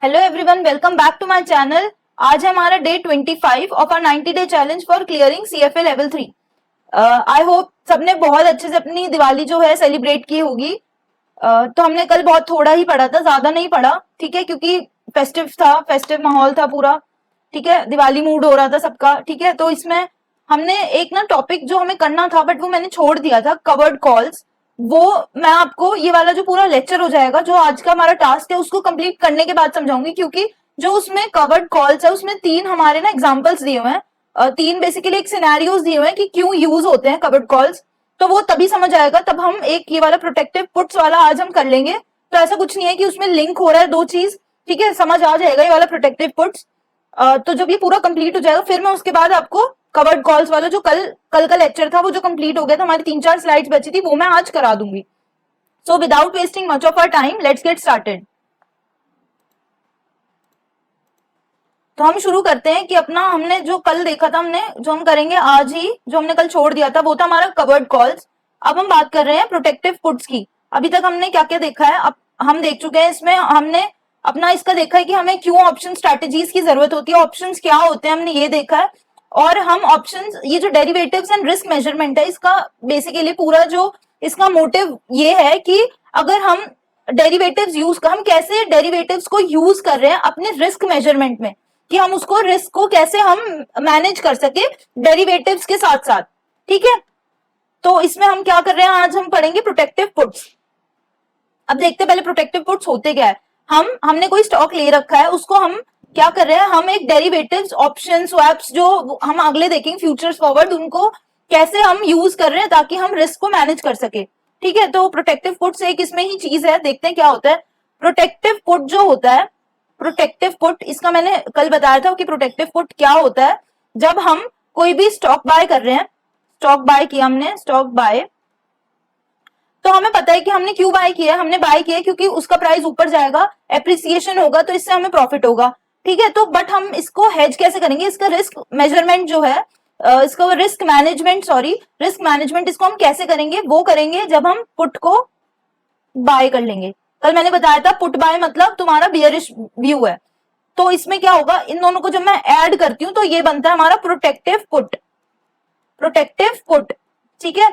Hello everyone, welcome back to my channel. आज है हमारा day 25 of our 90 day challenge for clearing CFA level 3। I hope सबने बहुत अच्छे से अपनी दिवाली जो है सेलिब्रेट की होगी। तो हमने कल बहुत थोड़ा ही पढ़ा था, ज्यादा नहीं पढ़ा, ठीक है, क्योंकि फेस्टिव था, फेस्टिव माहौल था पूरा, ठीक है, दिवाली मूड हो रहा था सबका, ठीक है। तो इसमें हमने एक ना टॉपिक जो हमें करना था बट वो मैंने छोड़ दिया था, कवर्ड कॉल्स। वो मैं आपको ये वाला जो पूरा लेक्चर हो जाएगा, जो आज का हमारा टास्क है, उसको कंप्लीट करने के बाद समझाऊंगी, क्योंकि जो उसमें कवर्ड कॉल्स है उसमें तीन हमारे ना एग्जांपल्स दिए हुए हैं, तीन बेसिकली एक सिनेरियोस दिए हुए हैं कि क्यों यूज होते हैं कवर्ड कॉल्स। तो वो तभी समझ आएगा, तब हम एक ये वाला प्रोटेक्टिव पुट्स वाला आज हम कर लेंगे। तो ऐसा कुछ नहीं है कि उसमें लिंक हो रहा है दो चीज, ठीक है, समझ आ जाएगा ये वाला प्रोटेक्टिव पुट्स। तो जब ये पूरा कंप्लीट हो जाएगा फिर मैं उसके बाद आपको कवर्ड कॉल्स वाला जो कल का लेक्चर था, वो जो कंप्लीट हो गया था, हमारी 3-4 स्लाइड्स बची थी, वो मैं आज करा दूंगी। So without wasting much of our time, let's get started. तो हम शुरू करते हैं कि अपना हमने जो कल देखा था, हमने जो हम करेंगे आज ही, जो हमने कल छोड़ दिया था वो था हमारा कवर्ड कॉल्स। अब हम बात कर रहे हैं प्रोटेक्टिव पुट्स की। अभी तक हमने क्या क्या देखा है, अब हम देख चुके हैं, इसमें हमने अपना इसका देखा है कि हमें क्यों ऑप्शन स्ट्रेटेजीज की जरूरत होती है, ऑप्शंस क्या होते हैं, हमने ये देखा है। और हम ऑप्शंस, ये जो डेरिवेटिव्स एंड रिस्क मेजरमेंट है, इसका बेसिकली पूरा जो इसका मोटिव ये है कि अगर हम डेरिवेटिव्स यूज, हम कैसे डेरिवेटिव्स को यूज कर रहे हैं अपने रिस्क मेजरमेंट में, कि हम उसको रिस्क को कैसे हम मैनेज कर सके डेरिवेटिव्स के साथ साथ, ठीक है। तो इसमें हम क्या कर रहे हैं, आज हम पढ़ेंगे प्रोटेक्टिव पुट्स। अब देखते हैं पहले प्रोटेक्टिव पुट्स होते क्या है। हमने कोई स्टॉक ले रखा है, उसको हम क्या कर रहे हैं, हम एक डेरिवेटिव्स, ऑप्शन, स्वैप्स, जो हम अगले देखेंगे फ्यूचर्स फॉरवर्ड, उनको कैसे हम यूज कर रहे हैं ताकि हम रिस्क को मैनेज कर सके, ठीक है। तो प्रोटेक्टिव पुट्स एक इसमें ही चीज है, देखते हैं क्या होता है। प्रोटेक्टिव पुट जो होता है, प्रोटेक्टिव पुट, इसका मैंने कल बताया था कि प्रोटेक्टिव पुट क्या होता है। जब हम कोई भी स्टॉक बाय कर रहे हैं, स्टॉक बाय किया हमने, स्टॉक बाय, तो हमें पता है कि हमने क्यों बाय किया है, हमने बाय किया क्योंकि उसका प्राइस ऊपर जाएगा, एप्रिसिएशन होगा, तो इससे हमें प्रॉफिट होगा, ठीक है। तो बट हम इसको हेज कैसे करेंगे, इसका रिस्क मेजरमेंट जो है, इसका risk management, sorry, risk management, इसको हम कैसे करेंगे, वो करेंगे जब हम पुट को बाय कर लेंगे। कल मैंने बताया था पुट बाय मतलब तुम्हारा बियरिश व्यू है। तो इसमें क्या होगा, इन दोनों को जब मैं ऐड करती हूं तो ये बनता है हमारा प्रोटेक्टिव पुट, प्रोटेक्टिव पुट, ठीक है।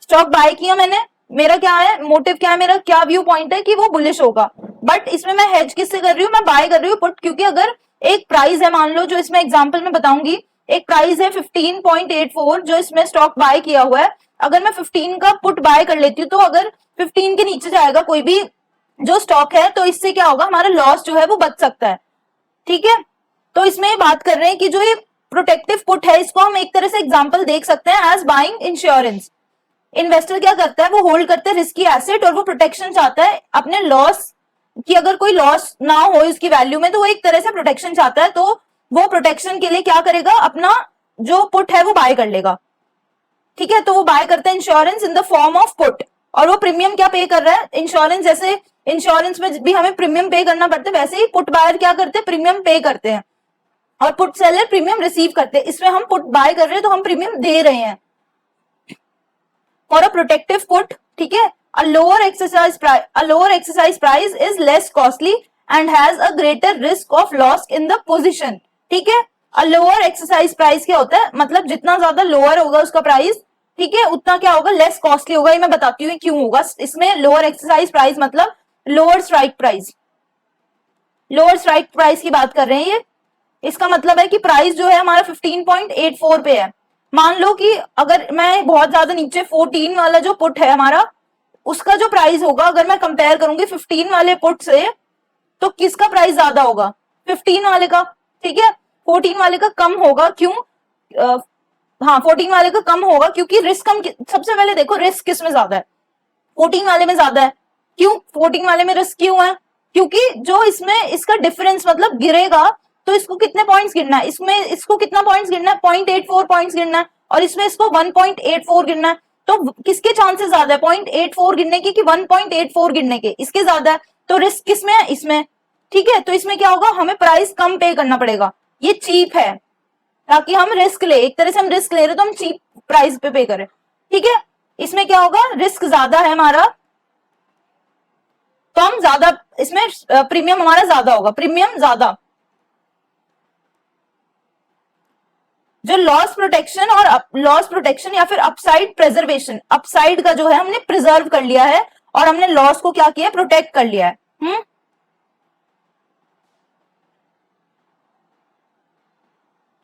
स्टॉक बाय किया मैंने, मेरा क्या है मोटिव, क्या है मेरा, क्या व्यू पॉइंट है कि वो बुलिश होगा, बट इसमें मैं हेज किससे कर रही हूँ, मैं बाय कर रही हूँ पुट, क्योंकि अगर एक प्राइस है, मान लो जो इसमें एग्जांपल में बताऊंगी, एक प्राइस है 15.84 जो इसमें स्टॉक बाय किया हुआ है, अगर मैं 15 का पुट बाय कर लेती हूँ तो अगर 15 के नीचे जाएगा कोई भी जो स्टॉक है, तो इससे क्या होगा, हमारा लॉस जो है वो बच सकता है, ठीक है। तो इसमें बात कर रहे हैं कि जो ये प्रोटेक्टिव पुट है, इसको हम एक तरह से एग्जांपल देख सकते हैं एज बाइंग इंश्योरेंस। इन्वेस्टर क्या करता है, वो होल्ड करता है रिस्की एसेट और वो प्रोटेक्शन चाहता है अपने लॉस कि अगर कोई लॉस ना हो इसकी वैल्यू में, तो वो एक तरह से प्रोटेक्शन चाहता है, तो वो प्रोटेक्शन के लिए क्या करेगा, अपना जो पुट है वो बाय कर लेगा, ठीक है। तो वो बाय करता है insurance in the form of put, और वो प्रीमियम क्या पे कर रहा है, इंश्योरेंस, जैसे इंश्योरेंस में भी हमें प्रीमियम पे करना पड़ता है, वैसे ही पुट बायर क्या करते हैं, प्रीमियम पे करते हैं, और पुट सेलर प्रीमियम रिसीव करते हैं। इसमें हम पुट बाय कर रहे हैं तो हम प्रीमियम दे रहे हैं फॉर अ प्रोटेक्टिव पुट, ठीक है। A lower exercise price is less costly and has a greater risk of loss in the position, ठीक है। A lower exercise price क्या होता है, मतलब जितना ज्यादा लोअर होगा उसका प्राइस, ठीक है, उतना क्या होगा, लेस कॉस्टली होगा। ये मैं बताती हूँ क्यों होगा। इसमें लोअर एक्सरसाइज प्राइस मतलब lower strike price, lower strike price की बात कर रहे हैं ये। इसका मतलब है कि प्राइस जो है हमारा 15.84 पे है। मान लो कि अगर मैं बहुत ज्यादा नीचे 14 वाला जो पुट है हमारा, उसका जो प्राइस होगा, अगर मैं कंपेयर करूंगी 15 वाले पुट से, तो किसका प्राइस ज्यादा होगा, 15 वाले का, ठीक है। 14 वाले का कम होगा, क्यों, हाँ 14 वाले का कम होगा क्योंकि रिस्क हम, सबसे पहले देखो रिस्क किस में ज्यादा है, 14 वाले में ज्यादा है। क्यों 14 वाले में रिस्क क्यों है, क्योंकि जो इसमें इसका डिफरेंस मतलब गिरेगा, तो इसको कितने पॉइंट्स गिरना है, इसमें इसको कितना पॉइंट्स गिरना है, 0.84 पॉइंट्स गिरना है, और इसमें इसको 1.84 गिरना है। तो किसके चांसेस ज्यादा है, 0.84 गिरने के कि 1.84 गिरने के, इसके ज्यादा है। तो रिस्क किसमें है, इसमें, ठीक है। तो इसमें क्या होगा, हमें प्राइस कम पे करना पड़ेगा, ये चीप है, ताकि हम रिस्क ले, एक तरह से हम रिस्क ले रहे तो हम चीप प्राइस पे करें, ठीक है। इसमें क्या होगा, रिस्क ज्यादा है हमारा, तो हम ज्यादा इसमें प्रीमियम हमारा ज्यादा होगा, प्रीमियम ज्यादा। जो लॉस प्रोटेक्शन और लॉस प्रोटेक्शन या फिर अपसाइड प्रेजर्वेशन, अपसाइड का जो है हमने प्रिजर्व कर लिया है और हमने लॉस को क्या किया, प्रोटेक्ट कर लिया है।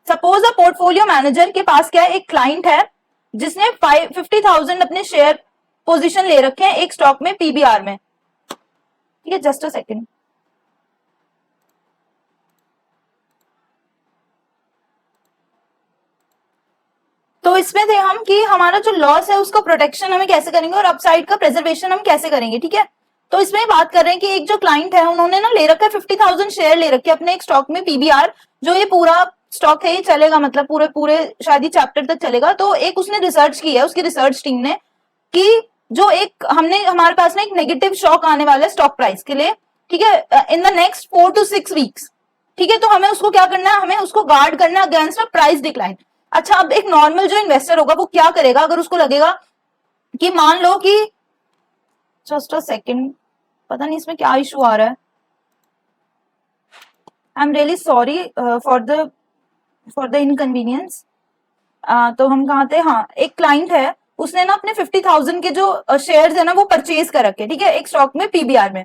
सपोज अ पोर्टफोलियो मैनेजर के पास क्या है, एक क्लाइंट है जिसने 50,000 अपने शेयर पोजीशन ले रखे हैं एक स्टॉक में पीबीआर में, ठीक है, जस्ट अ सेकेंड। तो इसमें थे हम कि हमारा जो लॉस है उसका प्रोटेक्शन हमें कैसे करेंगे और अपसाइड का प्रेजर्वेशन हम कैसे करेंगे, ठीक है। तो इसमें बात कर रहे हैं कि एक जो क्लाइंट है उन्होंने ना ले रखा है 50,000 शेयर ले रखे अपने एक स्टॉक में पीबीआर, जो ये पूरा स्टॉक है ये चलेगा, मतलब पूरे पूरे शायद ही चैप्टर तक चलेगा। तो एक उसने रिसर्च की है, उसकी रिसर्च टीम ने, कि जो एक हमने हमारे पास ना एक नेगेटिव शॉक आने वाला है स्टॉक प्राइस के लिए, ठीक है, in the next 4 to 6 weeks, ठीक है। तो हमें उसको क्या करना है, हमें उसको गार्ड करना है अगेंस्ट अ प्राइस डिक्लाइन। अच्छा, अब एक नॉर्मल जो इन्वेस्टर होगा वो क्या करेगा, अगर उसको लगेगा कि मान लो कि, जस्ट अ सेकेंड, पता नहीं इसमें क्या इशू आ रहा है, I am really sorry for the inconvenience. तो हम कहाँ थे, हाँ, एक क्लाइंट है उसने ना अपने 50,000 के जो शेयर्स है ना वो परचेज कर रखे, ठीक है, एक स्टॉक में पीबीआर में।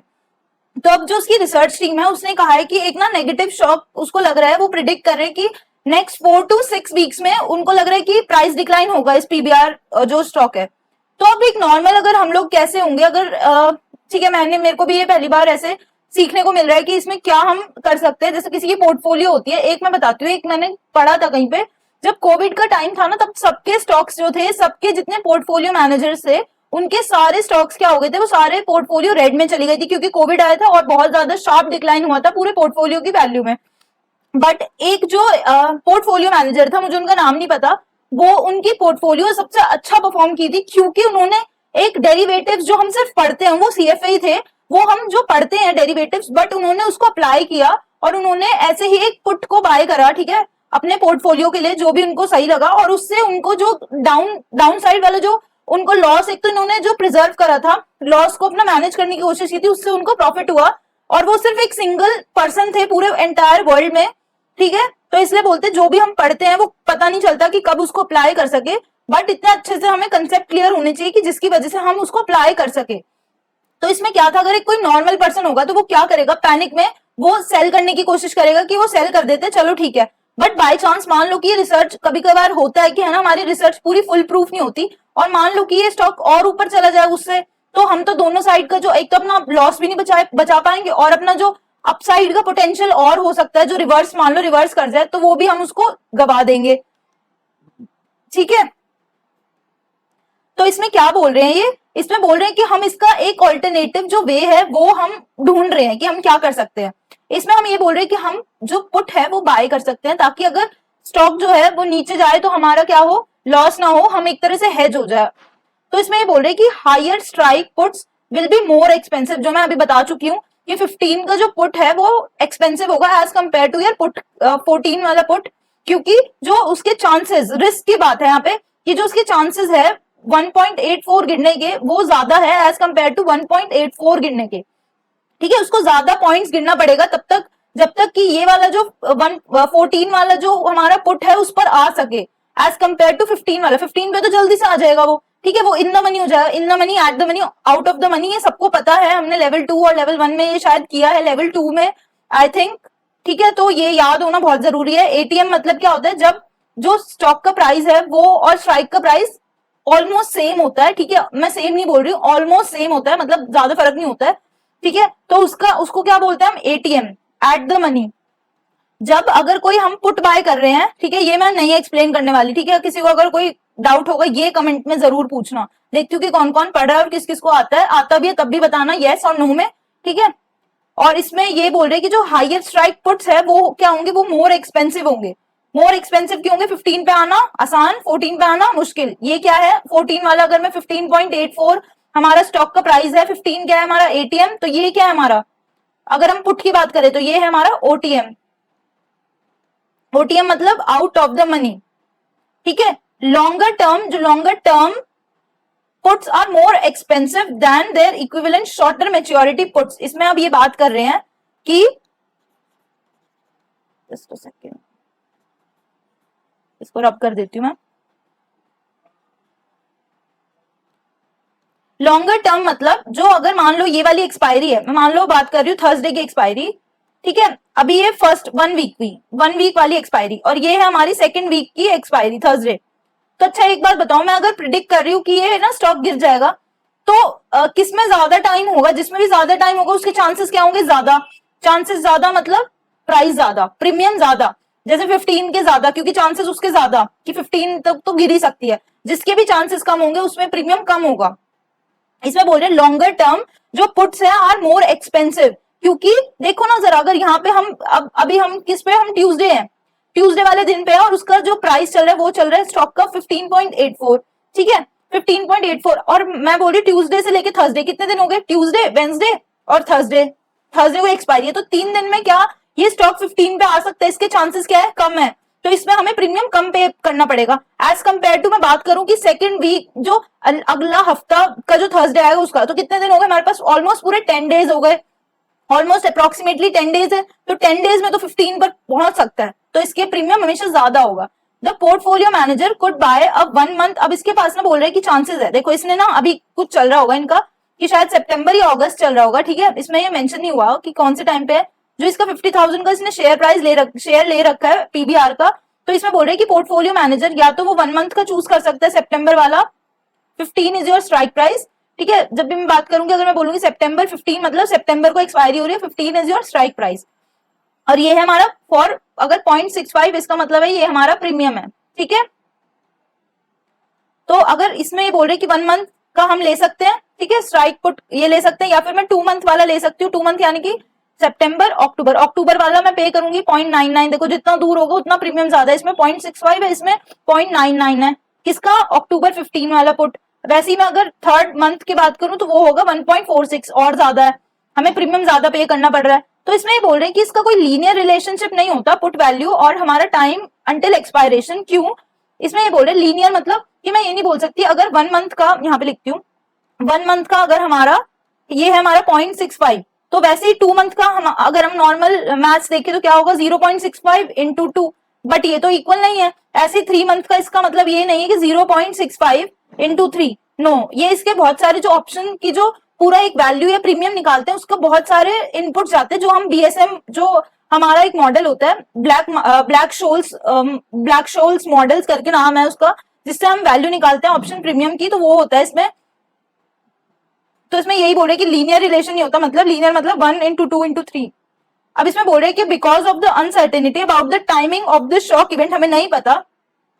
तो अब जो उसकी रिसर्च टीम है उसने कहा है कि एक ना नेगेटिव शॉक उसको लग रहा है, वो प्रिडिक्ट कर रहे हैं कि नेक्स्ट 4 to 6 वीक्स में उनको लग रहा है कि प्राइस डिक्लाइन होगा इस पीबीआर जो स्टॉक है। तो अब एक नॉर्मल अगर हम लोग कैसे होंगे, अगर ठीक है, मेरे को भी ये पहली बार ऐसे सीखने को मिल रहा है कि इसमें क्या हम कर सकते हैं। जैसे किसी की पोर्टफोलियो होती है, एक मैं बताती हूँ, एक मैंने पढ़ा था कहीं पे, जब कोविड का टाइम था ना तब सबके स्टॉक्स जो थे, सबके जितने पोर्टफोलियो मैनेजर्स थे उनके सारे स्टॉक्स क्या हो गए थे, वो सारे पोर्टफोलियो रेड में चली गई थी, क्योंकि कोविड आया था और बहुत ज्यादा शार्प डिक्लाइन हुआ था पूरे पोर्टफोलियो की वैल्यू में। बट एक जो पोर्टफोलियो मैनेजर था, मुझे उनका नाम नहीं पता, वो उनकी पोर्टफोलियो सबसे अच्छा परफॉर्म की थी, क्योंकि उन्होंने एक डेरिवेटिव्स जो हम सिर्फ पढ़ते हैं, वो सीएफए ही थे, वो हम जो पढ़ते हैं डेरिवेटिव्स, बट उन्होंने उसको अप्लाई किया और उन्होंने ऐसे ही एक पुट को बाय करा, ठीक है, अपने पोर्टफोलियो के लिए जो भी उनको सही लगा, और उससे उनको जो डाउन साइड वाला जो उनको लॉस, एक तो इन्होंने जो प्रिजर्व करा था, लॉस को अपना मैनेज करने की कोशिश की थी, उससे उनको प्रॉफिट हुआ। और वो सिर्फ एक सिंगल पर्सन थे पूरे एंटायर वर्ल्ड में, ठीक है। तो इसलिए बोलते जो भी हम पढ़ते हैं वो पता नहीं चलता कि कब उसको अप्लाई कर सके, बट इतने अच्छे से हमें कंसेप्ट क्लियर होने चाहिए कि जिसकी वजह से हम उसको अप्लाई कर सके। तो इसमें क्या था, अगर एक कोई नॉर्मल पर्सन होगा तो वो क्या करेगा, पैनिक में वो सेल करने की कोशिश करेगा कि वो सेल कर देते, चलो ठीक है। बट बाय चांस मान लो कि ये रिसर्च कभी कभार होता है कि है ना, हमारी रिसर्च पूरी फुल प्रूफ नहीं होती, और मान लो कि ये स्टॉक और ऊपर चला जाए उससे, तो हम तो दोनों साइड का जो, एक तो अपना लॉस भी नहीं बचा पाएंगे, और अपना जो अपसाइड का पोटेंशियल और हो सकता है जो रिवर्स, मान लो रिवर्स कर जाए, तो वो भी हम उसको गवा देंगे, ठीक है। तो इसमें क्या बोल रहे हैं, ये इसमें बोल रहे हैं कि हम इसका एक ऑल्टरनेटिव जो वे है वो हम ढूंढ रहे हैं कि हम क्या कर सकते हैं। इसमें हम ये बोल रहे हैं कि हम जो पुट है वो बाय कर सकते हैं, ताकि अगर स्टॉक जो है वो नीचे जाए तो हमारा क्या हो, लॉस ना हो, हम एक तरह से हेज हो जाए। तो इसमें ये बोल रहे हैं कि higher strike puts will be more expensive, जो मैं अभी बता चुकी हूँ कि 15 का जो पुट है वो एक्सपेंसिव होगा एज कंपेयर टू यार पुट 14 वाला पुट, क्योंकि जो उसके चांसेस, रिस्क की बात है यहाँ पे, कि जो उसके चांसेस है 1.84 गिरने के वो ज्यादा है एज कंपेयर टू 1.84 गिरने के, ठीक है। उसको ज्यादा पॉइंट्स गिरना पड़ेगा तब तक जब तक कि ये वाला जो 14 वाला जो हमारा पुट है उस पर आ सके, एज कंपेयर टू 15 वाला। 15 पे तो जल्दी से आ जाएगा वो, ठीक है, वो इन द मनी हो जाएगा, इन the money, at the money, out of the money, ये सबको पता है, हमने लेवल 2 और लेवल 1 में ये शायद किया है, लेवल 2 में आई थिंक, ठीक है। तो ये याद होना बहुत जरूरी है। एटीएम मतलब क्या होता है, जब जो स्टॉक का प्राइस है वो और स्ट्राइक का प्राइस ऑलमोस्ट सेम होता है, ठीक है, मैं सेम नहीं बोल रही हूँ, ऑलमोस्ट सेम होता है, मतलब ज्यादा फर्क नहीं होता है, ठीक है। तो उसको क्या बोलते हैं हम, एटीएम, एट द मनी। जब अगर कोई हम पुट बाय कर रहे हैं, ठीक है, ये मैं नहीं एक्सप्लेन करने वाली, ठीक है, किसी को अगर कोई डाउट होगा ये कमेंट में जरूर पूछना, देखती हूँ कि कौन कौन पढ़ रहा है और किस किस को आता है, आता भी है तब भी बताना येस और नो में, ठीक है। और इसमें ये बोल रहे हैं कि जो हायर स्ट्राइक पुट्स है वो क्या होंगे, वो मोर एक्सपेंसिव होंगे। मोर एक्सपेंसिव क्यों होंगे, 15 पे आना आसान, 14 पे आना मुश्किल। ये क्या है 14 वाला, अगर मैं 15.84 हमारा स्टॉक का प्राइस है, 15 क्या है हमारा एटीएम, तो ये क्या है हमारा, अगर हम पुट की बात करें तो ये है हमारा ओटीएम। ओटीएम मतलब आउट ऑफ द मनी, ठीक है। लॉन्गर टर्म, जो longer term puts are more expensive than their equivalent shorter maturity puts. इसमें अब ये बात कर रहे हैं कि जस्ट अ सेकेंड, इसको रब कर देती हूं मैं। लॉन्गर टर्म मतलब जो अगर मान लो ये वाली एक्सपायरी है, मैं मान लो बात कर रही हूँ थर्सडे की एक्सपायरी, ठीक है, अभी ये फर्स्ट 1 वीक हुई, 1 वीक वाली एक्सपायरी, और ये है हमारी सेकंड वीक की एक्सपायरी थर्सडे। तो अच्छा एक बात बताओ, मैं अगर प्रिडिक्ट कर रही हूँ कि ये ना स्टॉक गिर जाएगा, तो किसमें ज्यादा टाइम होगा? जिसमें भी ज्यादा टाइम होगा उसके चांसेस क्या होंगे? ज्यादा चांसेस, ज्यादा मतलब प्राइस ज्यादा, प्रीमियम ज्यादा। जैसे 15 के ज्यादा, क्योंकि चांसेस उसके ज्यादा कि 15 तक तो गिर ही सकती है। जिसके भी चांसेस कम होंगे उसमें प्रीमियम कम होगा। इसमें बोल रहे हैं लॉन्गर टर्म जो पुट्स है आर मोर एक्सपेंसिव, क्योंकि देखो ना जरा, अगर यहाँ पे हम अभी हम किस पे, हम ट्यूसडे हैं, ट्यूसडे वाले दिन पे है, और उसका जो प्राइस चल रहा है वो चल रहा है स्टॉक का 15.84, ठीक है 15.84, और मैं बोल रही ट्यूसडे से लेके थर्सडे, कितने दिन हो गए? ट्यूसडे, वेंसडे और थर्सडे, थर्सडे को एक्सपायरी है, तो 3 दिन में क्या ये स्टॉक 15 पे आ सकता है? इसके चांसेस क्या है? कम है। तो इसमें हमें प्रीमियम कम पे करना पड़ेगा एज कंपेयर टू, मैं बात करूं कि सेकंड वीक जो अगला हफ्ता का जो थर्सडे आएगा उसका, तो कितने दिन हो गए हमारे पास? ऑलमोस्ट पूरे 10 डेज हो गए, ऑलमोस्ट अप्रोक्सीमेटली 10 डेज है, तो 10 डेज में तो 15 पर पहुंच सकता है, तो इसके प्रीमियम हमेशा ज्यादा होगा। The portfolio manager could bye a 1 month, अब इसके पास ना बोल रहे हैं कि चांसेस है, देखो इसने ना अभी कुछ चल रहा होगा इनका कि शायद सितंबर या अगस्त चल रहा होगा, ठीक है, इसमें ये मेंशन नहीं हुआ कि कौन से टाइम पे है, जो इसका 50,000 का इसने शेयर प्राइस शेयर ले रखा है पीबीआर का। तो इसमें बोल रहे हैं कि पोर्टफोलियो मैनेजर या तो वो 1 मंथ का चूज कर सकता है, सितंबर वाला 15 इज योर स्ट्राइक प्राइस, ठीक है। जब भी मैं बात करूंगी, अगर मैं बोलूंगी सितंबर 15 मतलब सितंबर को एक्सपायरी हो रही है, 15 इज योर स्ट्राइक प्राइस, और ये है हमारा फॉर अगर 0.65, इसका मतलब है ये हमारा प्रीमियम है, ठीक है। तो अगर इसमें ये बोल रहे कि 1 मंथ का हम ले सकते हैं, ठीक है, स्ट्राइक पुट ये ले सकते हैं, या फिर मैं 2 मंथ वाला ले सकती हूँ, 2 मंथ यानी कि सितंबर अक्टूबर, अक्टूबर वाला मैं पे करूंगी 0.99, देखो जितना दूर होगा उतना प्रीमियम ज्यादा है, इसमें 0.65 है, इसमें 0.99 है, किसका? अक्टूबर 15 वाला पुट। वैसे ही मैं अगर थर्ड मंथ की बात करूं तो वो होगा 1.46, और ज्यादा है, हमें प्रीमियम ज्यादा पे करना पड़ रहा है। तो इसमें ये बोल रहे हैं कि इसका कोई लीनियर रिलेशनशिप नहीं होता पुट वैल्यू और हमारा टाइम अंटिल एक्सपायरेशन। क्यों? इसमें ये बोल रहे हैं लीनियर मतलब कि मैं ये नहीं बोल सकती अगर 1 मंथ का, यहाँ पे लिखती हूँ, 1 मंथ का अगर हमारा ये है हमारा 0.65, तो वैसे ही 2 मंथ का हम अगर हम नॉर्मल मैथ्स देखें तो क्या होगा? 0.65 इंटू 2, बट ये तो इक्वल नहीं है। ऐसे 3 मंथ का इसका मतलब ये नहीं है कि 0.65 इंटू 3, नो, ये इसके बहुत सारे जो ऑप्शन की जो पूरा एक वैल्यू या प्रीमियम निकालते हैं उसका बहुत सारे इनपुट जाते हैं, जो हम बीएसएम, जो हमारा एक मॉडल होता है ब्लैक शोल्स मॉडल्स करके नाम है उसका, जिससे हम वैल्यू निकालते हैं ऑप्शन प्रीमियम की, तो वो होता है इसमें। तो इसमें यही बोल रहे कि लीनियर रिलेशन नहीं होता, मतलब लीनियर मतलब 1 इंटू 2 इंटू 3। अब इसमें बोल रहे कि because of the uncertainty about the timing of the shock event, हमें नहीं पता,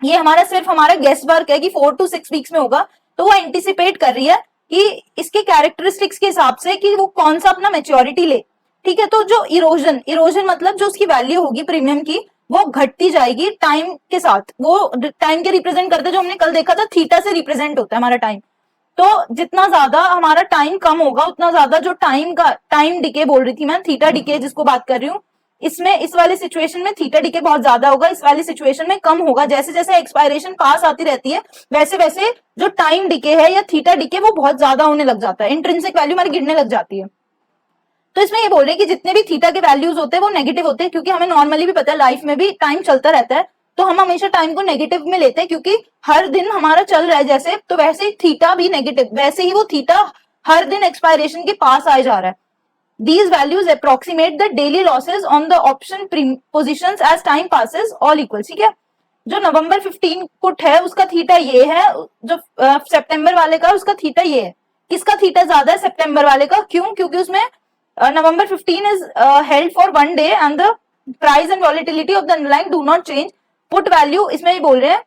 ये हमारा सिर्फ हमारा गेस वर्क है कि 4 to 6 वीक्स में होगा, तो वो एंटिसिपेट कर रही है कि इसके कैरेक्टरिस्टिक्स के हिसाब से कि वो कौन सा अपना मेच्योरिटी ले, ठीक है। तो जो इरोजन मतलब जो उसकी वैल्यू होगी प्रीमियम की, वो घटती जाएगी टाइम के साथ। वो टाइम के रिप्रेजेंट करते, जो हमने कल देखा था, थीटा से रिप्रेजेंट होता है हमारा टाइम। तो जितना ज्यादा हमारा टाइम कम होगा उतना ज्यादा जो टाइम डिके बोल रही थी मैं, थीटा डिके जिसको बात कर रही हूँ, इसमें इस वाले सिचुएशन में थीटा डिके बहुत ज्यादा होगा, इस वाली सिचुएशन में कम होगा। जैसे जैसे एक्सपायरेशन पास आती रहती है वैसे वैसे जो टाइम डिके है या थीटा डिके वो बहुत ज्यादा होने लग जाता है, इंट्रिंसिक वैल्यू हमारी गिरने लग जाती है। तो इसमें ये बोल रहे हैं कि जितने भी थीटा के वैल्यूज होते हैं वो नेगेटिव होते हैं, क्योंकि हमें नॉर्मली भी पता है लाइफ में भी टाइम चलता रहता है, तो हम हमेशा टाइम को नेगेटिव में लेते हैं, क्योंकि हर दिन हमारा चल रहा है जैसे, तो वैसे ही थीटा भी नेगेटिव, वैसे ही वो थीटा हर दिन एक्सपायरेशन के पास आए जा रहा है। These values approximate the daily losses on the option positions as time passes, all equal, ठीक है। जो नवंबर 15 पुट है उसका थीटा ये है, जो सितंबर वाले का उसका थीटा ये है। किसका थीटा ज्यादा है? सितंबर वाले का। क्यों? क्योंकि उसमें नवंबर 15 is held for 1 day and the price and volatility of the underlying do not change. Put value इसमें ये बोल रहे हैं,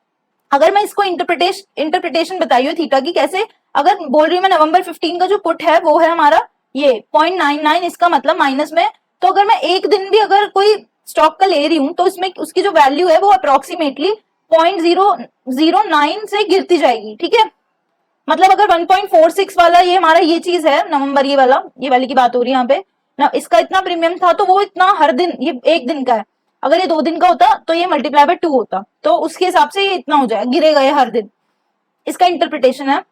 अगर मैं इसको इंटरप्रिटेशन बताइए थीटा की कैसे, अगर बोल रही हूँ मैं नवंबर 15 का जो पुट है वो है हमारा ये 0.99, इसका मतलब माइनस में, तो अगर मैं एक दिन भी अगर कोई स्टॉक का ले रही हूँ तो इसमें उसकी जो वैल्यू है वो अप्रोक्सीमेटली 0.009 से गिरती जाएगी, ठीक है। मतलब अगर 1.46 वाला ये हमारा ये चीज है नवंबर, ये वाली की बात हो रही है यहाँ पे ना, इसका इतना प्रीमियम था तो वो इतना हर दिन, ये एक दिन का है, अगर ये 2 दिन का होता तो ये मल्टीप्लाई बाय 2 होता, तो उसके हिसाब से ये इतना हो जाएगा, गिरेगा ये हर दिन। इसका इंटरप्रिटेशन है।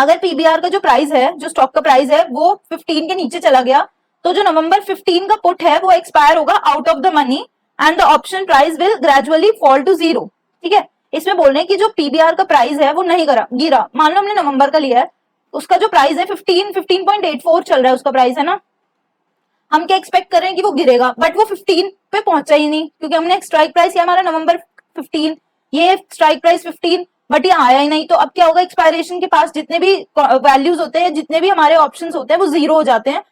अगर पीबीआर का जो प्राइस है, जो स्टॉक का प्राइस है, वो 15 के नीचे चला गया, तो जो नवंबर 15 का पुट है वो एक्सपायर होगा out of the money and the option price will gradually fall to 0। ठीक है, इसमें बोल रहे हैं कि जो पीबीआर का प्राइस है वो नहीं गिरा। मान लो हमने नवंबर का लिया है, उसका जो प्राइस है 15.84 चल रहा है, उसका प्राइस है ना, हम क्या एक्सपेक्ट कर रहे हैं कि वो गिरेगा, बट वो 15 पे पहुंचा ही नहीं, क्योंकि हमने एक स्ट्राइक प्राइस किया हमारा नवंबर 15, ये स्ट्राइक प्राइस 15, बट ये आया ही नहीं। तो अब क्या होगा, एक्सपायरेशन के पास जितने भी वैल्यूज होते हैं, जितने भी हमारे ऑप्शंस होते हैं, वो जीरो हो जाते हैं,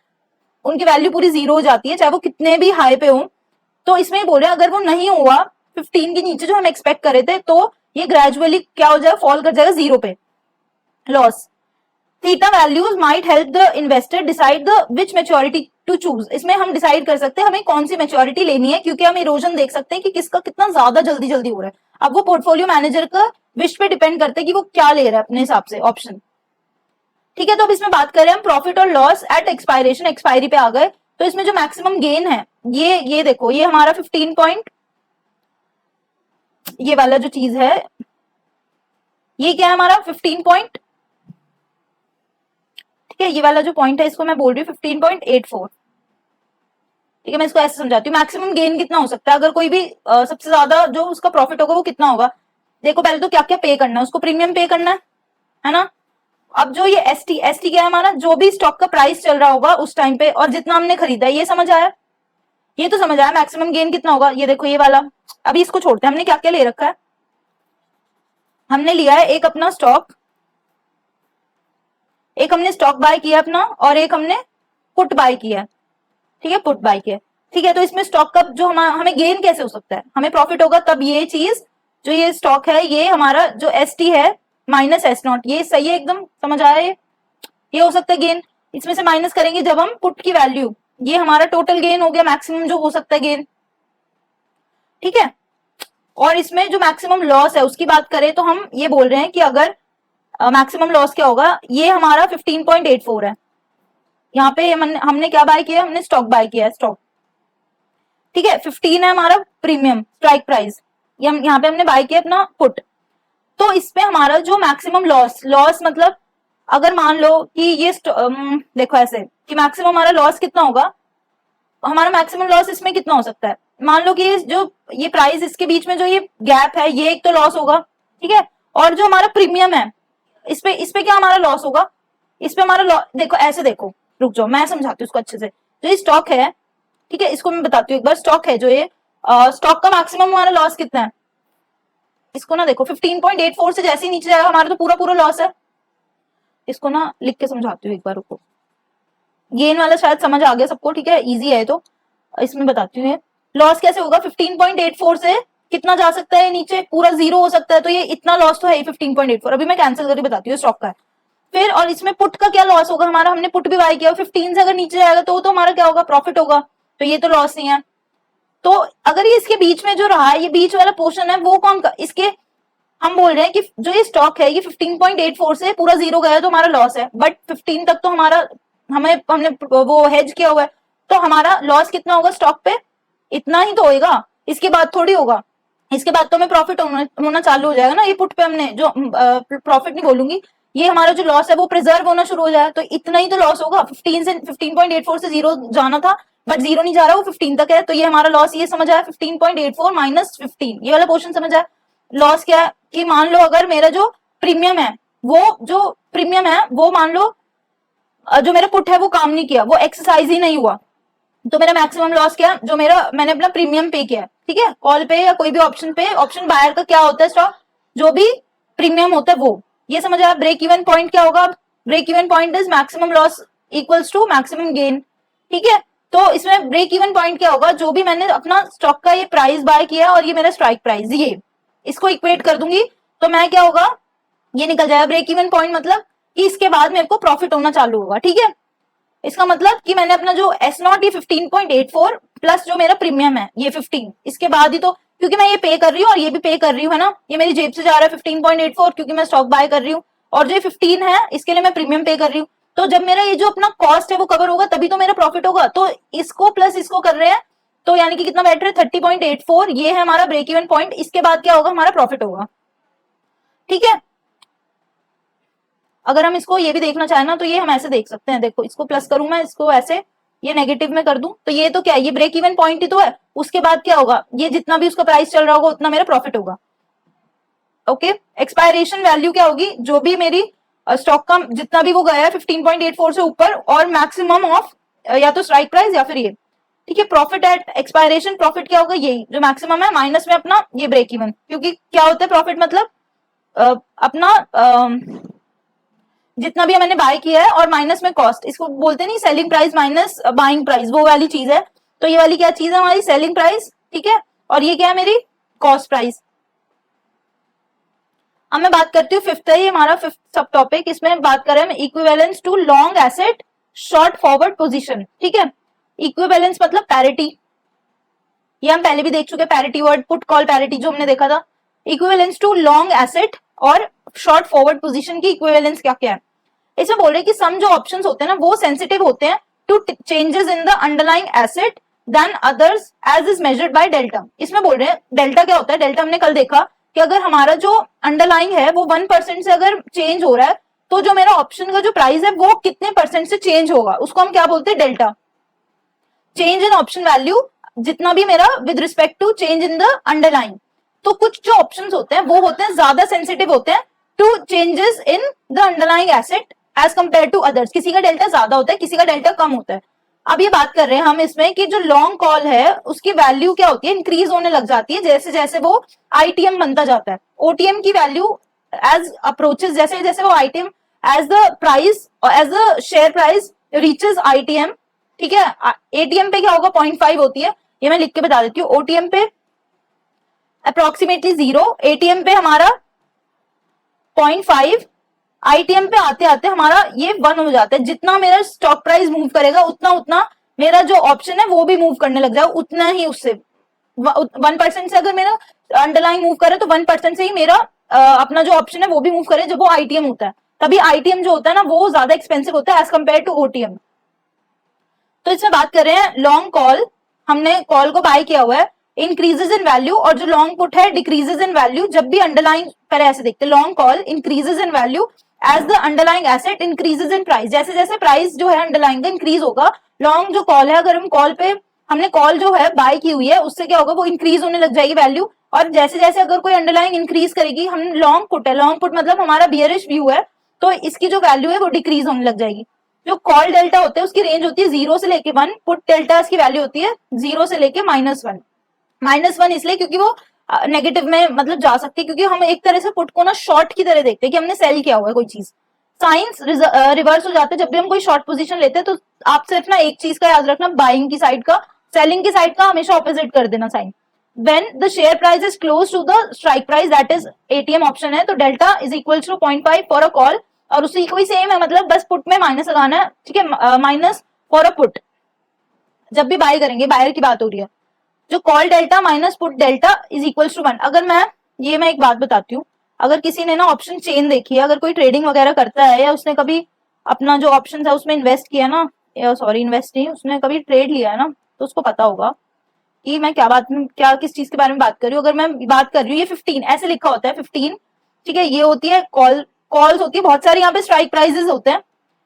उनकी वैल्यू पूरी जीरो हो जाती है, चाहे वो कितने भी हाई पे हो। तो इसमें बोल रहे हैं अगर वो नहीं हुआ 15 के नीचे जो हम एक्सपेक्ट कर रहे थे, तो ये ग्रेजुअली क्या हो जाएगा, फॉल कर जाएगा 0 पे, loss. Theta values might help the investor decide the which maturity to choose. इसमें हम डिसाइड कर सकते हैं हमें कौन सी मैच्योरिटी लेनी है, क्योंकि हम इरोजन देख सकते हैं कि किसका कितना ज्यादा जल्दी जल्दी हो रहा है। अब वो पोर्टफोलियो मैनेजर का विश पे डिपेंड करते हैं कि वो क्या ले रहा है अपने हिसाब से ऑप्शन। ठीक है, तो अब इसमें बात करें हम प्रॉफिट और लॉस एट एक्सपायरेशन, एक्सपायरी पे आ गए। तो इसमें जो मैक्सिमम गेन है, ये देखो, ये हमारा 15 पॉइंट, ये वाला जो चीज है, ये क्या है हमारा 15 पॉइंट, ठीक है, ये वाला जो पॉइंट है इसको मैं बोल रही हूँ 15.84। ठीक है, मैं इसको ऐसे समझाती हूँ, मैक्सिमम गेन कितना हो सकता है, अगर कोई भी सबसे ज्यादा जो उसका प्रॉफिट होगा वो कितना होगा। देखो पहले तो क्या क्या पे करना है, उसको प्रीमियम पे करना है ना। अब जो ये एसटी क्या है हमारा, जो भी स्टॉक का प्राइस चल रहा होगा उस टाइम पे और जितना हमने खरीदा है, ये समझ आया, ये तो समझ आया मैक्सिमम गेन कितना होगा। ये देखो ये वाला, अभी इसको छोड़ते हैं, हमने क्या क्या ले रखा है, हमने लिया है एक अपना स्टॉक, एक हमने स्टॉक बाय किया अपना, और एक हमने पुट बाय किया। ठीक है, पुट बाय किया। ठीक है, तो इसमें स्टॉक का जो हमें गेन कैसे हो सकता है, हमें प्रॉफिट होगा तब ये चीज, जो ये स्टॉक है, ये हमारा जो एसटी है माइनस एस नॉट, ये सही है एकदम, समझ आया ये हो सकता है गेन। इसमें से माइनस करेंगे जब हम पुट की वैल्यू, ये हमारा टोटल गेन हो गया, मैक्सिमम जो हो सकता है गेन। ठीक है, और इसमें जो मैक्सिमम लॉस है उसकी बात करें तो हम ये बोल रहे हैं कि अगर मैक्सिमम लॉस क्या होगा, ये हमारा 15.84 है, यहाँ पे हमने क्या बाय किया, हमने स्टॉक बाय किया है, स्टॉक। ठीक है, 15 है हमारा प्रीमियम स्ट्राइक प्राइस, ये हम यहाँ पे हमने बाय किया अपना पुट। तो इसमें हमारा जो मैक्सिमम लॉस मतलब अगर मान लो कि ये देखो ऐसे कि मैक्सिमम हमारा लॉस कितना होगा, हमारा मैक्सिमम लॉस इसमें कितना हो सकता है, मान लो कि जो ये प्राइस इसके बीच में जो ये गैप है, ये एक तो लॉस होगा। ठीक है, और जो हमारा प्रीमियम है, इस पे क्या हमारा लॉस होगा, इस पे हमारा देखो ऐसे देखो, रुक जाओ मैं समझाती हूँ उसको अच्छे से। जो ये स्टॉक है, ठीक है, इसको मैं बताती हूँ एक बार, स्टॉक है जो ये स्टॉक का मैक्सिमम हमारा लॉस कितना है, इसको ना देखो 15.84 से जैसे ही नीचे जाएगा हमारा तो पूरा पूरा लॉस है। इसको ना लिख के समझाती हूँ एक बार, रुको, गेन वाला शायद समझ आ गया सबको, ठीक है, इजी है, तो इसमें बताती हूँ लॉस कैसे होगा। 15.84 से कितना जा सकता है नीचे, पूरा 0 हो सकता है, तो ये इतना लॉस तो है ही 15.84, अभी मैं कैंसिल करके बताती हूँ स्टॉक का। फिर और इसमें पुट का क्या लॉस होगा हमारा, हमने पुट भी बाय किया, 15 से अगर नीचे जाएगा तो हमारा क्या होगा, प्रॉफिट होगा, तो ये तो लॉस नहीं है। तो अगर ये इसके बीच में जो रहा है, ये बीच वाला पोर्शन है, वो कौन का, इसके हम बोल रहे हैं कि जो ये स्टॉक है ये 15.84 से पूरा 0 गया तो हमारा लॉस है, बट 15 तक तो हमारा हमने वो हेज किया हुआ है, तो हमारा लॉस कितना होगा स्टॉक पे, इतना ही तो होगा, इसके बाद थोड़ी होगा, इसके बाद तो हमें प्रॉफिट होना चालू हो जाएगा ना। ये पुट पे हमने जो प्रॉफिट नहीं बोलूंगी, ये हमारा जो लॉस है वो प्रिजर्व होना शुरू हो जाए, तो इतना ही तो लॉस होगा। 15.84 से 0 जाना था, बट 0 नहीं जा रहा, वो 15 तक है, तो ये हमारा लॉस, ये समझ आया 15.84 माइनस 15, ये वाला पोर्शन समझ आया। लॉस क्या है कि मान लो अगर मेरा जो प्रीमियम है, वो मान लो जो मेरा पुट है वो काम नहीं किया, वो एक्सरसाइज ही नहीं हुआ, तो मेरा मैक्सिमम लॉस क्या, जो मैंने अपना प्रीमियम पे किया, ठीक है, कॉल पे या कोई भी ऑप्शन पे, ऑप्शन बायर का क्या होता है स्टॉक, जो भी प्रीमियम होता है वो, ये समझ आया। ब्रेक इवन पॉइंट क्या होगा, break even point is maximum loss equals to maximum gain. ठीक है, तो इसमें ब्रेक इवन पॉइंट क्या होगा, जो भी मैंने अपना स्टॉक का ये प्राइस बाय किया और ये मेरा स्ट्राइक प्राइस, ये इसको इक्वेट कर दूंगी तो मैं क्या होगा, ये निकल जाएगा ब्रेक इवन पॉइंट, मतलब कि इसके बाद मेरे को प्रॉफिट होना चालू होगा। ठीक है, इसका मतलब कि मैंने अपना जो एस नॉट ये 15.84 प्लस जो मेरा प्रीमियम है ये 15, इसके बाद ही तो, क्योंकि मैं ये पे कर रही हूँ और ये भी पे कर रही हूँ, है ना, ये मेरी जेब से जा रहा है 15.84, क्योंकि मैं स्टॉक बाय कर रही हूँ, और जो 15 है इसके लिए मैं प्रीमियम पे कर रही हूँ, तो जब मेरा ये जो अपना कॉस्ट है वो कवर होगा तभी तो मेरा प्रॉफिट होगा, तो इसको प्लस इसको कर रहे हैं, तो यानी कि कितना बैठ रहा है 30.84, ये है हमारा ब्रेक इवन पॉइंट, इसके बाद क्या होगा, हमारा प्रॉफिट होगा। ठीक है, अगर हम इसको ये भी देखना चाहें ना तो ये हम ऐसे देख सकते हैं, देखो इसको प्लस करूं मैं, इसको ऐसे ये नेगेटिव में कर दूं, तो ये तो क्या है, ये ब्रेक इवन पॉइंट ही तो है। उसके बाद क्या होगा, ये जितना भी उसका प्राइस चल रहा होगा उतना मेरा प्रॉफिट होगा। ओके, एक्सपायरेशन वैल्यू क्या होगी, जो भी मेरी स्टॉक का जितना भी वो गया है 15.84 से ऊपर और मैक्सिमम ऑफ या तो स्ट्राइक प्राइस या फिर ये, ठीक है। प्रॉफिट एट एक्सपायरेशन, प्रॉफिट क्या होगा, यही जो मैक्सिमम है माइनस में अपना ये ब्रेक इवन, क्योंकि क्या होता है प्रॉफिट मतलब अपना जितना भी मैंने बाय किया है और माइनस में कॉस्ट, इसको बोलते नहीं selling price minus buying price, वो वाली चीज है। तो ये वाली क्या चीज है हमारी, सेलिंग प्राइस, ठीक है, और ये क्या है मेरी कॉस्ट प्राइस। अब मैं बात करती हूँ फिफ्थ है, ये हमारा फिफ्थ सब टॉपिक, इसमें बात करें हम equivalence to long asset short forward position, ठीक है। इक्विवेलेंस मतलब पैरिटी, ये हम पहले भी देख चुके, parity word, put call parity जो हमने देखा था। इक्विवेलेंस टू लॉन्ग एसेट और शॉर्ट फॉरवर्ड पोजीशन की इक्विवेलेंस क्या क्या है, इसमें बोल रहे हैं कि सम जो ऑप्शंस होते हैं ना वो सेंसिटिव होते हैं to changes in the underlying asset than others as is measured by delta. इसमें बोल रहे हैं डेल्टा क्या होता है, डेल्टा हमने कल देखा कि अगर हमारा जो अंडरलाइंग है वो 1% से अगर चेंज हो रहा है तो जो मेरा ऑप्शन का जो प्राइस है वो कितने परसेंट से चेंज होगा, उसको हम क्या बोलते हैं, delta. Change in option value जितना भी मेरा with respect to change in the underlying. तो कुछ जो ऑप्शंस होते हैं वो होते हैं ज्यादा सेंसिटिव होते हैं to changes in the underlying asset as compare to others, किसी का डेल्टा ज्यादा होता है किसी का डेल्टा कम होता है। अब ये बात कर रहे हैं हम इसमें कि जो लॉन्ग कॉल है उसकी वैल्यू क्या होती है, इंक्रीज होने लग जाती है जैसे जैसे वो आईटीएम बनता जाता है। ओटीएम की वैल्यू एज अप्रोचेस, जैसे जैसे वो ITM as the price as the share price reaches ITM, ठीक है। एटीएम पे क्या होगा 0.5 होती है, ये मैं लिख के बता देती हूँ। ओटीएम पे अप्रोक्सीमेटली 0, एटीएम पे हमारा 0.5, आईटीएम पे आते आते हमारा ये 1 हो जाता है। जितना मेरा स्टॉक प्राइस मूव करेगा उतना उतना मेरा जो ऑप्शन है वो भी मूव करने लग जाएगा, उतना ही उससे 1% से अगर मेरा अंडरलाइन मूव करे तो 1% से ही मेरा अपना जो ऑप्शन है वो भी मूव करे जब वो आईटीएम होता है। तभी आईटीएम जो होता है ना वो ज्यादा एक्सपेंसिव होता है एज कंपेयर टू ओटीएम। तो इसमें बात कर रहे हैं लॉन्ग कॉल, हमने कॉल को बाय किया हुआ है, इंक्रीजेस इन वैल्यू, और जो लॉन्ग पुट है डिक्रीजेस इन वैल्यू। जब भी अंडरलाइन, पहले ऐसे देखते हैं, long call increases in value as the underlying asset increases in price, जैसे जैसे प्राइस जो है अंडरलाइंग का इंक्रीज होगा, लॉन्ग जो कॉल है अगर हम कॉल पे हमने कॉल जो है बाय की हुई है उससे क्या होगा वो इंक्रीज होने लग जाएगी वैल्यू, और जैसे जैसे अगर कोई अंडरलाइंग इंक्रीज करेगी, हम लॉन्ग पुट है, लॉन्ग पुट मतलब हमारा बियरिश व्यू है, तो इसकी जो वैल्यू है वो डिक्रीज होने लग जाएगी। जो कॉल डेल्टा होते हैं उसकी रेंज होती है 0 से लेके 1, पुट डेल्टा की वैल्यू होती है 0 से लेके -1। -1 इसलिए क्योंकि वो नेगेटिव में मतलब जा सकती है, क्योंकि हम एक तरह से पुट को ना शॉर्ट की तरह देखते हैं कि हमने सेल किया हुआ है कोई चीज। साइंस रिवर्स हो जाते हैं जब भी हम कोई शॉर्ट पोजीशन लेते हैं, तो आप सिर्फ ना एक चीज का याद रखना, बाइंग की साइड का, सेलिंग की साइड का हमेशा ऑपोजिट कर देना sign. When the share price is close to the strike price, that is ATM option है, तो delta is equal to 0.5 for a call, और उसी को ही सेम है, मतलब बस पुट में माइनस लगाना है, ठीक है, माइनस फॉर अ पुट। जब भी बाय करेंगे, बायर की बात हो रही है, जो call delta minus put delta is equal to 1। अगर मैं एक बात बताती हूँ, अगर किसी ने ना ऑप्शन चेन देखी है, अगर कोई ट्रेडिंग वगैरह करता है या उसने कभी अपना जो ऑप्शन है उसमें इन्वेस्ट किया ना, सॉरी इन्वेस्ट नहीं, उसने कभी ट्रेड लिया है ना, तो उसको पता होगा कि मैं क्या किस चीज के बारे में बात कर रही हूँ। अगर मैं बात कर रही हूँ, ये 15 ऐसे लिखा होता है 15, ठीक है, ये होती है कॉल्स होती है बहुत सारी, यहाँ पे स्ट्राइक प्राइजेस होते हैं,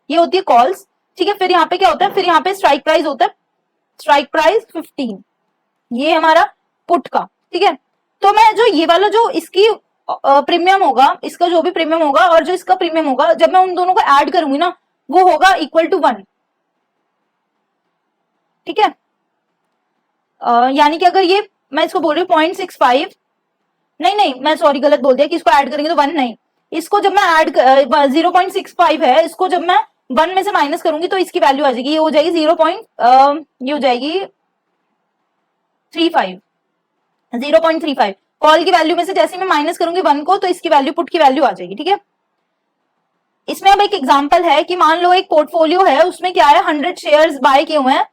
ये होती है कॉल्स, ठीक है। फिर यहाँ पे क्या होता है, फिर यहाँ पे स्ट्राइक प्राइस होता है, स्ट्राइक प्राइस 15, ये हमारा पुट का, ठीक है। तो मैं जो ये वाला जो इसकी प्रीमियम होगा, इसका जो भी प्रीमियम होगा और जो इसका प्रीमियम होगा, जब मैं उन दोनों को ऐड करूंगी ना वो होगा इक्वल टू 1, ठीक है। यानी कि अगर ये मैं इसको बोल रही हूँ 0.65, नहीं मैं सॉरी गलत बोल दिया कि इसको ऐड करेंगे तो 1 नहीं, इसको जब मैं ऐड 0.65 है, इसको जब मैं 1 में से माइनस करूंगी तो इसकी वैल्यू आ जाएगी, ये हो जाएगी ये हो जाएगी 0.35। कॉल की वैल्यू में से जैसे मैं माइनस करूंगी 1 को तो इसकी वैल्यू पुट की वैल्यू आ जाएगी, ठीक है। इसमें अब एक एग्जांपल है कि मान लो एक पोर्टफोलियो है, उसमें क्या है 100 शेयर्स बाय किए हुए हैं,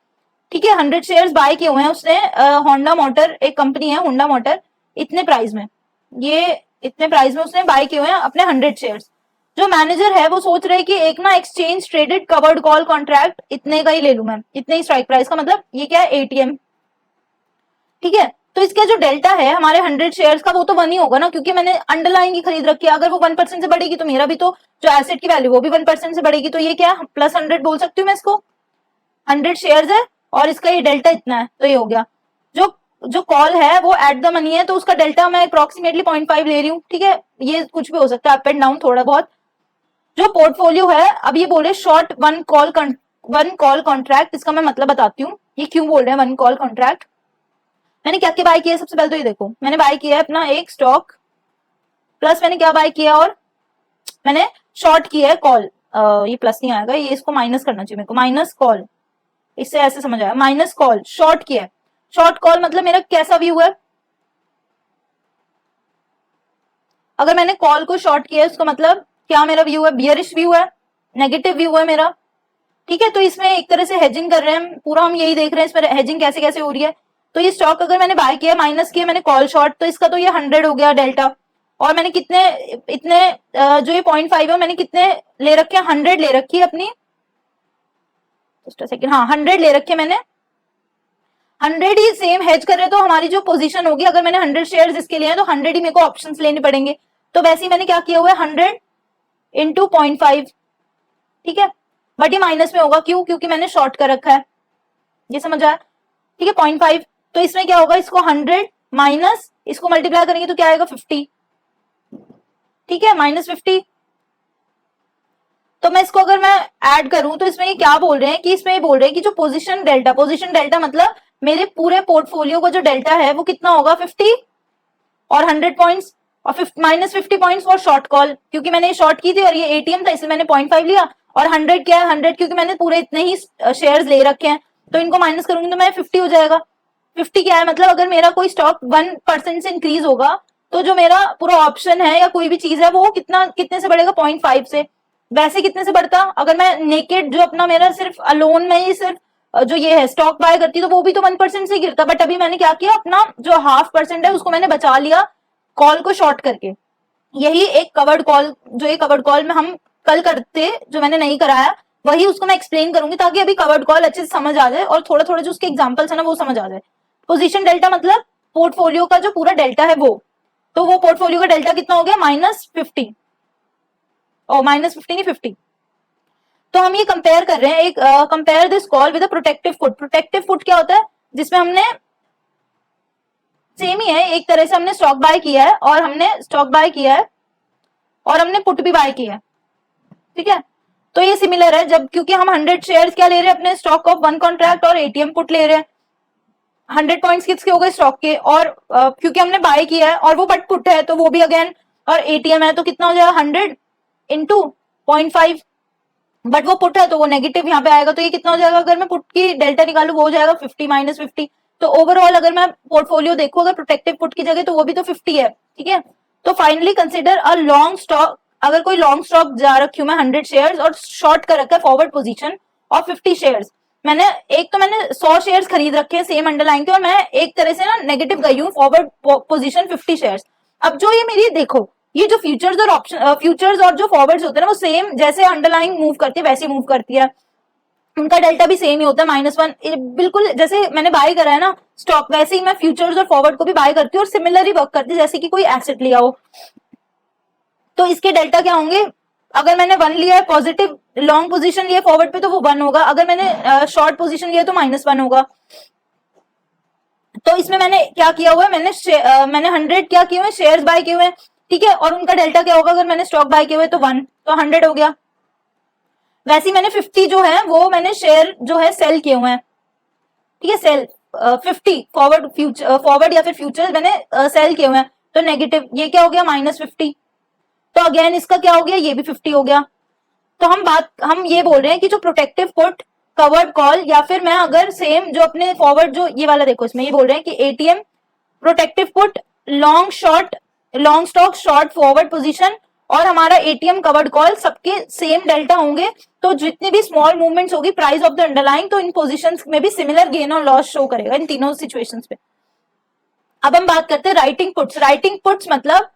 ठीक है, 100 शेयर्स बाय किए हुए हैं उसने, होंडा मोटर एक कंपनी है, होंडा मोटर, इतने प्राइस में, ये इतने प्राइस में उसने बाय किए हुए हैं अपने 100 शेयर्स। जो मैनेजर है वो सोच रहे कि एक ना exchange traded covered call contract इतने का ही ले लूं मैं, इतने ही स्ट्राइक प्राइस का, मतलब ये क्या है एटीएम, ठीक है। तो तो इसका जो डेल्टा है हमारे 100 शेयर्स का वो तो 1 ही होगा ना, क्योंकि मैंने अंडरलाइन की खरीद रखी है। अगर वो 1% से बढ़ेगी तो मेरा भी तो जो एसेट की वैल्यू वो भी 1% से बढ़ेगी, तो ये क्या है प्लस 100 बोल सकती हूँ मैं इसको। 100 शेयर्स है और इसका ये डेल्टा इतना है, तो ये हो गया। जो जो कॉल है वो एट द मनी है, तो उसका डेल्टा मैं अप्रोक्सीमेटली 0.5 ले रही हूँ, ठीक है। ये कुछ भी हो सकता है, अप एंड डाउन थोड़ा बहुत। जो पोर्टफोलियो है, अब ये बोले शॉर्ट वन कॉल कॉन्ट्रैक्ट, इसका मैं मतलब बताती हूँ ये क्यों बोल रहे हैं वन कॉल कॉन्ट्रैक्ट। मैंने क्या क्या बाय किया है, सबसे पहले तो ये देखो, मैंने बाय किया है अपना एक स्टॉक, प्लस मैंने क्या बाय किया, और मैंने शॉर्ट किया है कॉल। ये प्लस नहीं आएगा, ये इसको माइनस करना चाहिए मेरे को, माइनस कॉल, इससे ऐसे समझ आया, माइनस कॉल शॉर्ट किया है। शॉर्ट कॉल मतलब मेरा कैसा व्यू है, अगर मैंने कॉल को शॉर्ट किया है उसका मतलब क्या मेरा व्यू है, बियरिश व्यू है, नेगेटिव व्यू है मेरा, ठीक है। तो इसमें एक तरह से हेजिंग कर रहे हैं, पूरा हम यही देख रहे हैं इसमें हेजिंग कैसे कैसे हो रही है। तो ये स्टॉक अगर मैंने बाय किया, माइनस किया मैंने कॉल शॉर्ट, तो इसका तो ये 100 हो गया डेल्टा। और मैंने कितने इतने जो ये 0.5 है मैंने कितने ले रखे हैं, 100 ले रखी है अपनी, जस्ट अ सेकंड, हाँ 100 ले रखे मैंने। 100 ही सेम हेज कर रहे तो हमारी जो पोजीशन होगी, अगर मैंने 100 शेयर्स इसके लिए हैं तो 100 ही मेरे को ऑप्शंस लेने पड़ेंगे। तो वैसे ही मैंने क्या किया हुआ है 100 इंटू 0.5, ठीक है। बट ये माइनस में होगा, क्यों, क्योंकि मैंने शॉर्ट कर रखा है, ये समझ आया, ठीक है। 0.5, तो इसमें क्या होगा, इसको 100 माइनस इसको मल्टीप्लाई करेंगे तो क्या आएगा 50, ठीक है, -50। तो मैं इसको अगर मैं ऐड करूं तो इसमें ये क्या बोल रहे हैं कि इसमें ये बोल रहे हैं कि जो पोजीशन डेल्टा मतलब मेरे पूरे पोर्टफोलियो का जो डेल्टा है वो कितना होगा 50 और 100 पॉइंट्स और -50 पॉइंट्स फॉर शॉर्ट कॉल, क्योंकि मैंने शॉर्ट की थी और ये एटीएम था इसलिए मैंने 0.5 लिया। और 100 क्या है 100 क्योंकि मैंने पूरे इतने ही शेयर्स ले रखे हैं, तो इनको माइनस करूंगी तो मैं 50 हो जाएगा। 50 क्या है मतलब अगर मेरा कोई स्टॉक 1% से इंक्रीज होगा तो जो मेरा पूरा ऑप्शन है या कोई भी चीज है वो कितने से बढ़ेगा 0.5 से। वैसे कितने से बढ़ता, अगर मैं नेकेड जो अपना मेरा सिर्फ अलोन में ही सिर्फ जो ये है स्टॉक बाय करती तो वो भी तो 1% से गिरता। बट अभी मैंने क्या किया, अपना जो 0.5% है उसको मैंने बचा लिया कॉल को शॉर्ट करके। यही एक कवर्ड कॉल, जो ये कवर्ड कॉल में हम कल करते जो मैंने नहीं कराया वही उसको मैं एक्सप्लेन करूंगी, ताकि अभी कवर्ड कॉल अच्छे से समझ आ जाए और थोड़ा थोड़ा जो उसके एग्जांपल्स है ना वो समझ आ जाए। पोजीशन डेल्टा मतलब पोर्टफोलियो का जो पूरा डेल्टा है वो, तो वो पोर्टफोलियो का डेल्टा कितना हो गया -50 और -50 नहीं 50। तो हम ये कंपेयर कर रहे हैं, एक compare this call with protective put. Protective put क्या होता है, जिसमें हमने सेम ही है एक तरह से, हमने स्टॉक बाय किया है और हमने पुट भी बाय किया है, ठीक है। तो ये सिमिलर है, जब क्योंकि हम 100 शेयर्स क्या ले रहे हैं अपने स्टॉक ऑफ वन कॉन्ट्रैक्ट और एटीएम पुट ले रहे हैं। 100 पॉइंट्स किसके हो गए स्टॉक के, और क्योंकि हमने बाय किया है और वो बट पुट है तो वो भी अगेन, और एटीएम है तो कितना हो जाएगा 100 इंटू 0.5, बट वो पुट है तो वो नेगेटिव यहाँ पे आएगा। तो ये कितना हो जाएगा, अगर मैं पुट की डेल्टा निकालू वो हो जाएगा 50 -50। तो ओवरऑल अगर मैं पोर्टफोलियो देखूं अगर प्रोटेक्टिव पुट की जगह तो वो भी तो 50 है, ठीक है। तो finally consider a long stock, अगर कोई लॉन्ग स्टॉक जा रखी हूं मैं 100 शेयर्स और शॉर्ट कर रखा है फॉरवर्ड पोजीशन और 50 शेयर्स, मैंने 100 शेयर्स खरीद रखे हैं सेम अंडरलाइन के और मैं एक तरह से ना नेगेटिव गई हूँ फॉरवर्ड पोजीशन 50 शेयर्स। अब जो ये मेरी देखो ये जो फ्यूचर्स और ऑप्शन फ्यूचर्स और जो फॉरवर्ड्स होते हैं ना वो सेम जैसे अंडरलाइन मूव करती है वैसे मूव करती है, उनका डेल्टा भी सेम ही होता है -1, बिल्कुल जैसे मैंने बाय करा है ना स्टॉक वैसे ही मैं फ्यूचर्स और फॉरवर्ड को भी बाय करती हूँ और सिमिलर ही वर्क करती है जैसे कि कोई एसेट लिया हो। तो इसके डेल्टा क्या होंगे, अगर मैंने 1 लिया है पॉजिटिव लॉन्ग पोजीशन लिया फॉरवर्ड पे तो वो 1 होगा, अगर मैंने शॉर्ट पोजीशन लिया तो -1 होगा। तो इसमें मैंने क्या किया हुआ है, मैंने 100 क्या किए हुए शेयर्स बाय किए हुए हैं, ठीक है। और उनका डेल्टा क्या होगा, अगर मैंने स्टॉक बाय किए हुए तो 1, तो 100 हो गया। वैसे ही मैंने 50 जो है वो मैंने शेयर जो है सेल किए हुए हैं, ठीक है, सेल 50 फॉरवर्ड या फिर फ्यूचर मैंने सेल किए हुए हैं, तो नेगेटिव ये क्या हो गया -50। तो अगेन इसका क्या हो गया, ये भी 50 हो गया। तो हम ये बोल रहे हैं कि जो प्रोटेक्टिव पुट कवर्ड कॉल या फिर मैं अगर सेम जो अपने फॉरवर्ड जो ये वाला देखो इसमें ये बोल रहे हैं कि ATM protective put long stock short forward position और हमारा एटीएम कवर्ड कॉल सबके सेम डेल्टा होंगे, तो जितनी भी स्मॉल मूवमेंट्स होगी प्राइस ऑफ द अंडरलाइन तो इन पोजीशंस में भी सिमिलर गेन और लॉस शो करेगा इन तीनों सिचुएशंस पे। अब हम बात करते हैं राइटिंग पुट्स। राइटिंग पुट्स मतलब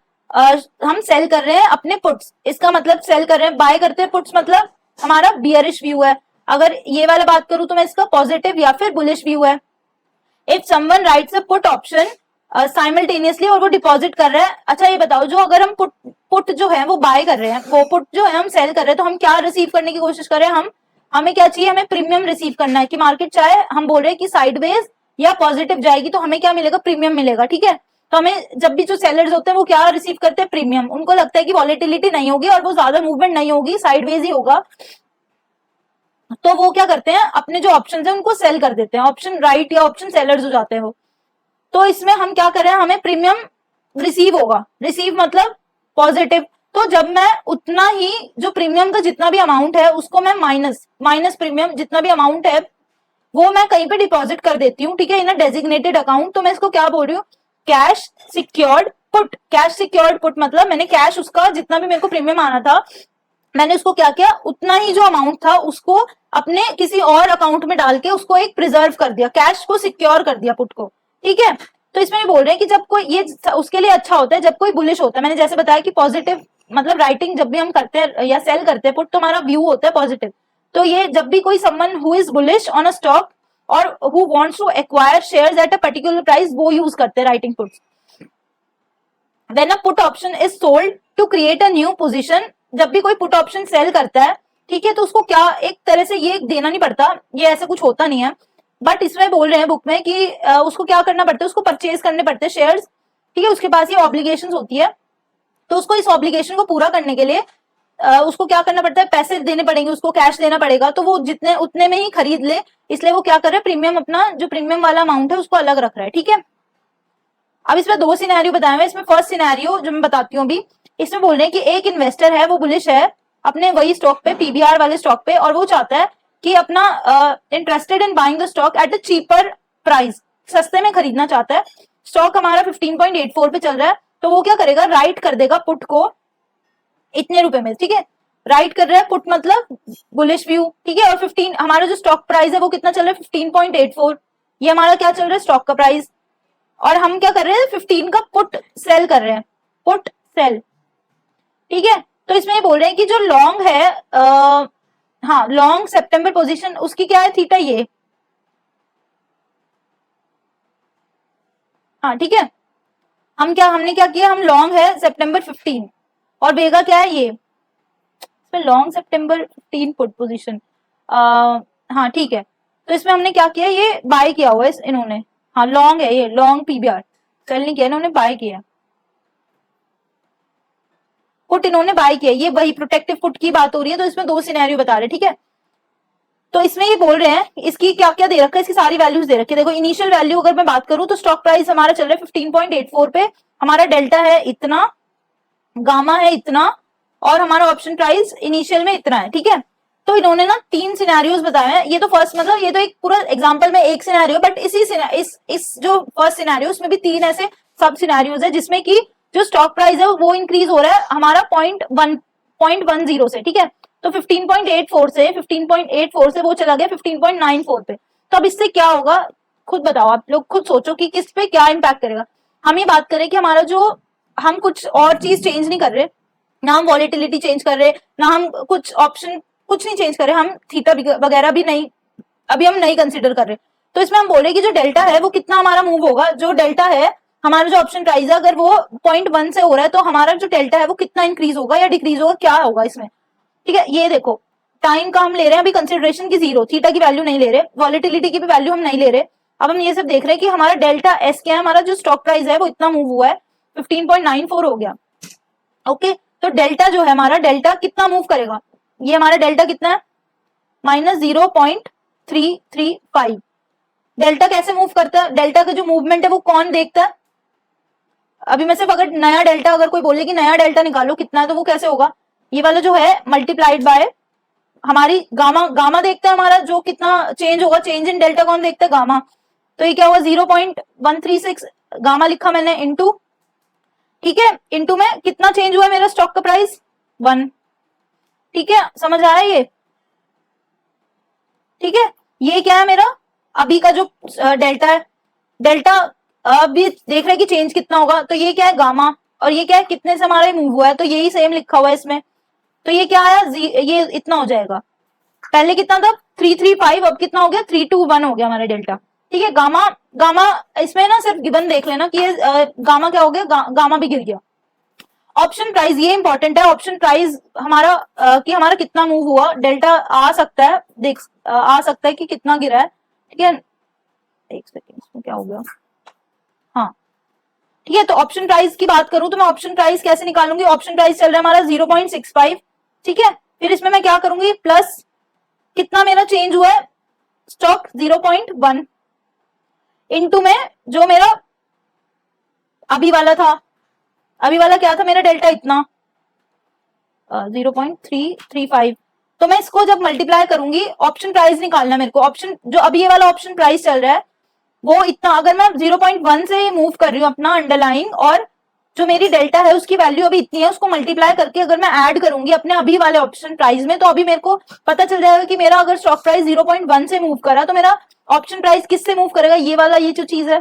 हम सेल कर रहे हैं अपने पुट्स, इसका मतलब सेल कर रहे हैं, बाय करते हैं पुट्स मतलब हमारा बियरिश व्यू है। अगर ये वाला बात करूं तो मैं इसका पॉजिटिव या फिर बुलिश व्यू है। If someone rights a put option simultaneously और वो डिपॉजिट कर रहा है। अच्छा ये बताओ, जो अगर हम पुट जो है वो बाय कर रहे हैं, वो पुट जो है हम सेल कर रहे हैं, तो हम क्या रिसीव करने की कोशिश कर रहे हैं? हमें क्या चाहिए? हमें प्रीमियम रिसीव करना है कि मार्केट चाहे हम बोल रहे हैं कि साइडवेज या पॉजिटिव जाएगी तो हमें क्या मिलेगा? प्रीमियम मिलेगा। ठीक है, तो हमें जब भी जो सेलर्स होते हैं वो क्या रिसीव करते हैं? प्रीमियम। उनको लगता है कि वॉलेटिलिटी नहीं होगी और वो ज्यादा मूवमेंट नहीं होगी, साइडवेज ही होगा, तो वो क्या करते हैं? अपने जो ऑप्शन है उनको सेल कर देते हैं, ऑप्शन राइट या ऑप्शन सेलर्स हो जाते हैं वो। तो इसमें हम क्या कर रहे हैं? हमें प्रीमियम रिसीव होगा, रिसीव मतलब पॉजिटिव। तो जब मैं उतना ही जो प्रीमियम का जितना भी अमाउंट है उसको मैं माइनस प्रीमियम जितना भी अमाउंट है वो मैं कहीं पे डिपॉजिट कर देती हूँ। ठीक है, इन अ डेजिग्नेटेड अकाउंट। तो मैं इसको क्या बोल रही हूँ? Cash secured put. Cash secured put मतलब मैंने कैश उसका जितना भी मेरे को प्रीमियम आना था, मैंने उसको क्या किया? उतना ही जो अमाउंट था उसको अपने किसी और अकाउंट में डाल के उसको एक प्रिजर्व कर दिया, कैश को सिक्योर कर दिया पुट को। ठीक है, तो इसमें ये बोल रहे हैं कि जब कोई ये उसके लिए अच्छा होता है जब कोई बुलिश होता है। मैंने जैसे बताया कि पॉजिटिव मतलब राइटिंग जब भी हम करते हैं या सेल करते हैं पुट तो हमारा व्यू होता है पॉजिटिव। तो ये जब भी कोई someone who is bullish on a stock और who wants to acquire shares at a particular price वो यूज करते हैं writing puts. When a put option is sold to create a new position, जब भी कोई पुट ऑप्शन सेल करता है, ठीक है, तो उसको क्या एक तरह से ये देना नहीं पड़ता, ये ऐसा कुछ होता नहीं है, बट इसमें बोल रहे हैं बुक में कि उसको क्या करना पड़ता है? उसको परचेज करने पड़ते हैं शेयर्स। ठीक है, उसके पास ये ऑब्लिगेशन होती है, तो उसको इस ऑब्लिगेशन को पूरा करने के लिए उसको क्या करना पड़ता है? पैसे देने पड़ेंगे, उसको कैश देना पड़ेगा, तो वो जितने उतने में ही खरीद ले, इसलिए वो क्या कर रहा है? प्रीमियम अपना जो प्रीमियम वाला अमाउंट है उसको अलग रख रहा है। ठीक है, अब इसमें दो सिनेरियो बताए हुए। इसमें फर्स्ट सिनेरियो जो मैं बताती हूँ अभी, इसमें बोल रहे हैं कि एक इन्वेस्टर है वो बुलिश है अपने वही स्टॉक पे, पीबीआर वाले स्टॉक पे, और वो चाहता है कि अपना interested in buying the stock at a cheaper price, सस्ते में खरीदना चाहता है। स्टॉक हमारा 15.84 पे चल रहा है, तो वो क्या करेगा? राइट कर देगा पुट को इतने रुपए में। ठीक है, राइट कर रहा है पुट मतलब बुलिश व्यू। ठीक है, और 15 हमारा जो स्टॉक प्राइस है वो कितना चल रहा है? 15.84। ये हमारा क्या चल रहा है? स्टॉक का प्राइस। और हम क्या कर रहे हैं? 15 का पुट सेल कर रहे हैं, पुट सेल। ठीक है, तो इसमें ये बोल रहे हैं कि जो लॉन्ग है हाँ लॉन्ग सितंबर पोजीशन उसकी क्या है? थीटा ये। हाँ ठीक है, हमने क्या किया? हम लॉन्ग है सितंबर 15 और बेगा क्या है? ये इसमें लॉन्ग सितंबर 15 पुट पोजीशन। हाँ ठीक है, तो इसमें हमने क्या किया? ये बाय किया हुआ है इन्होंने। हाँ लॉन्ग है, ये लॉन्ग पीबीआर सेल नहीं किया इन्होंने, बाय किया पुट, इन्होंने बाय किया। ये वही प्रोटेक्टिव पुट की बात हो रही है, तो इसमें दो सिनेरियो बता रहे। ठीक है, तो इसमें ये बोल रहे हैं इसकी क्या क्या दे रखा है? इसकी सारी वैल्यूज दे रखी है। देखो इनिशियल वैल्यू अगर मैं बात करूं तो स्टॉक प्राइस हमारा चल रहा है 15.84 पे, हमारा डेल्टा है इतना, गामा है इतना, और हमारा ऑप्शन प्राइस इनिशियल में इतना है। ठीक है, तो इन्होंने ना तीन सिनेरियोज बताए हैं। ये तो फर्स्ट मतलब ये तो एक पूरा एग्जांपल में एक सिनेरियो, बट इस जो फर्स्ट सिनेरियो उसमें भी तीन ऐसे सब सिनेरियोज है जिसमें कि जो स्टॉक प्राइस है वो इंक्रीज हो रहा है हमारा 0.10 से। ठीक है, तो 15.84 से वो चला गया 15.94 पे। तो अब इससे क्या होगा? खुद बताओ, आप लोग खुद सोचो कि किस पे क्या इम्पैक्ट करेगा। हम ये बात करें कि हमारा जो हम कुछ और चीज चेंज नहीं कर रहे, ना हम वॉलेटिलिटी चेंज कर रहे, ना हम कुछ ऑप्शन कुछ नहीं चेंज कर रहे, हम थीटा वगैरह भी नहीं अभी हम नहीं कंसिडर कर रहे। तो इसमें हम बोले कि जो डेल्टा है वो कितना हमारा मूव होगा? जो डेल्टा है हमारा जो ऑप्शन प्राइस है अगर वो 0.1 से हो रहा है तो हमारा जो डेल्टा है वो कितना इंक्रीज होगा या डिक्रीज होगा, क्या होगा इसमें? ठीक है, ये देखो टाइम का हम ले रहे हैं अभी कंसिडरेशन की 0, थीटा की वैल्यू नहीं ले रहे, वॉलेटिलिटी की भी वैल्यू हम नहीं ले रहे। अब हम ये सब देख रहे हैं कि हमारा डेल्टा एस क्या है, हमारा जो स्टॉक प्राइस है वो इतना मूव हुआ है 15.94 हो गया। ओके, तो डेल्टा जो है हमारा डेल्टा कितना मूव करेगा? ये हमारा डेल्टा कितना है? -0.335। डेल्टा कैसे मूव करता है? डेल्टा का जो मूवमेंट है वो कौन देखता है? अभी मैं सिर्फ अगर नया डेल्टा अगर कोई बोले कि नया डेल्टा निकालो कितना है तो वो कैसे होगा? ये वाला जो है मल्टीप्लाइड बाय हमारी गामा, गामा देखता है हमारा जो कितना चेंज होगा, चेंज इन डेल्टा कौन देखता है? गामा। तो ये क्या हुआ? 0.136 गामा लिखा मैंने इंटू, ठीक है, इंटू में कितना चेंज हुआ मेरा स्टॉक का प्राइस? 1। ठीक है, समझ आया ये? ठीक है, ये क्या है मेरा अभी का जो डेल्टा है, डेल्टा अभी देख रहे हैं कि चेंज कितना होगा, तो ये क्या है? गामा। और ये क्या है? कितने से हमारा मूव हुआ है, तो यही सेम लिखा हुआ है इसमें। तो ये क्या आया? ये इतना हो जाएगा। पहले कितना था? 335, अब कितना हो गया? 321 हो गया हमारा डेल्टा। ठीक है, गामा गामा, इसमें ना सिर्फ गिवन देख लेना कि ये गामा क्या हो गया, गामा भी गिर गया। ऑप्शन प्राइस ये इंपॉर्टेंट है, ऑप्शन प्राइस हमारा कि हमारा कितना मूव हुआ, डेल्टा आ सकता है, देख आ सकता है कि कितना गिरा है, ठीक है। एक सेकेंड, इसमें क्या हो गया, हाँ ठीक है। तो ऑप्शन प्राइस की बात करूं तो मैं ऑप्शन प्राइस कैसे निकालूंगी, ऑप्शन प्राइस चल रहा है हमारा 0.65, ठीक है। फिर इसमें मैं क्या करूंगी, प्लस कितना मेरा चेंज हुआ है स्टॉक 0.1 इनटू में जो मेरा अभी वाला था, अभी वाला क्या था मेरा डेल्टा इतना 0.335। तो मैं इसको जब मल्टीप्लाई करूंगी, ऑप्शन प्राइस निकालना मेरे को, ऑप्शन जो अभी ये वाला ऑप्शन प्राइस चल रहा है वो इतना, अगर मैं 0.1 से मूव कर रही हूँ अपना अंडरलाइंग, और जो मेरी डेल्टा है उसकी वैल्यू अभी इतनी है, उसको मल्टीप्लाई करके अगर मैं ऐड करूंगी अपने अभी वाले ऑप्शन प्राइस में, तो अभी मेरे को पता चल जाएगा कि मेरा अगर स्टॉक प्राइस 0.1 से मूव करा तो मेरा ऑप्शन प्राइस किससे मूव करेगा, ये वाला, ये जो चीज है,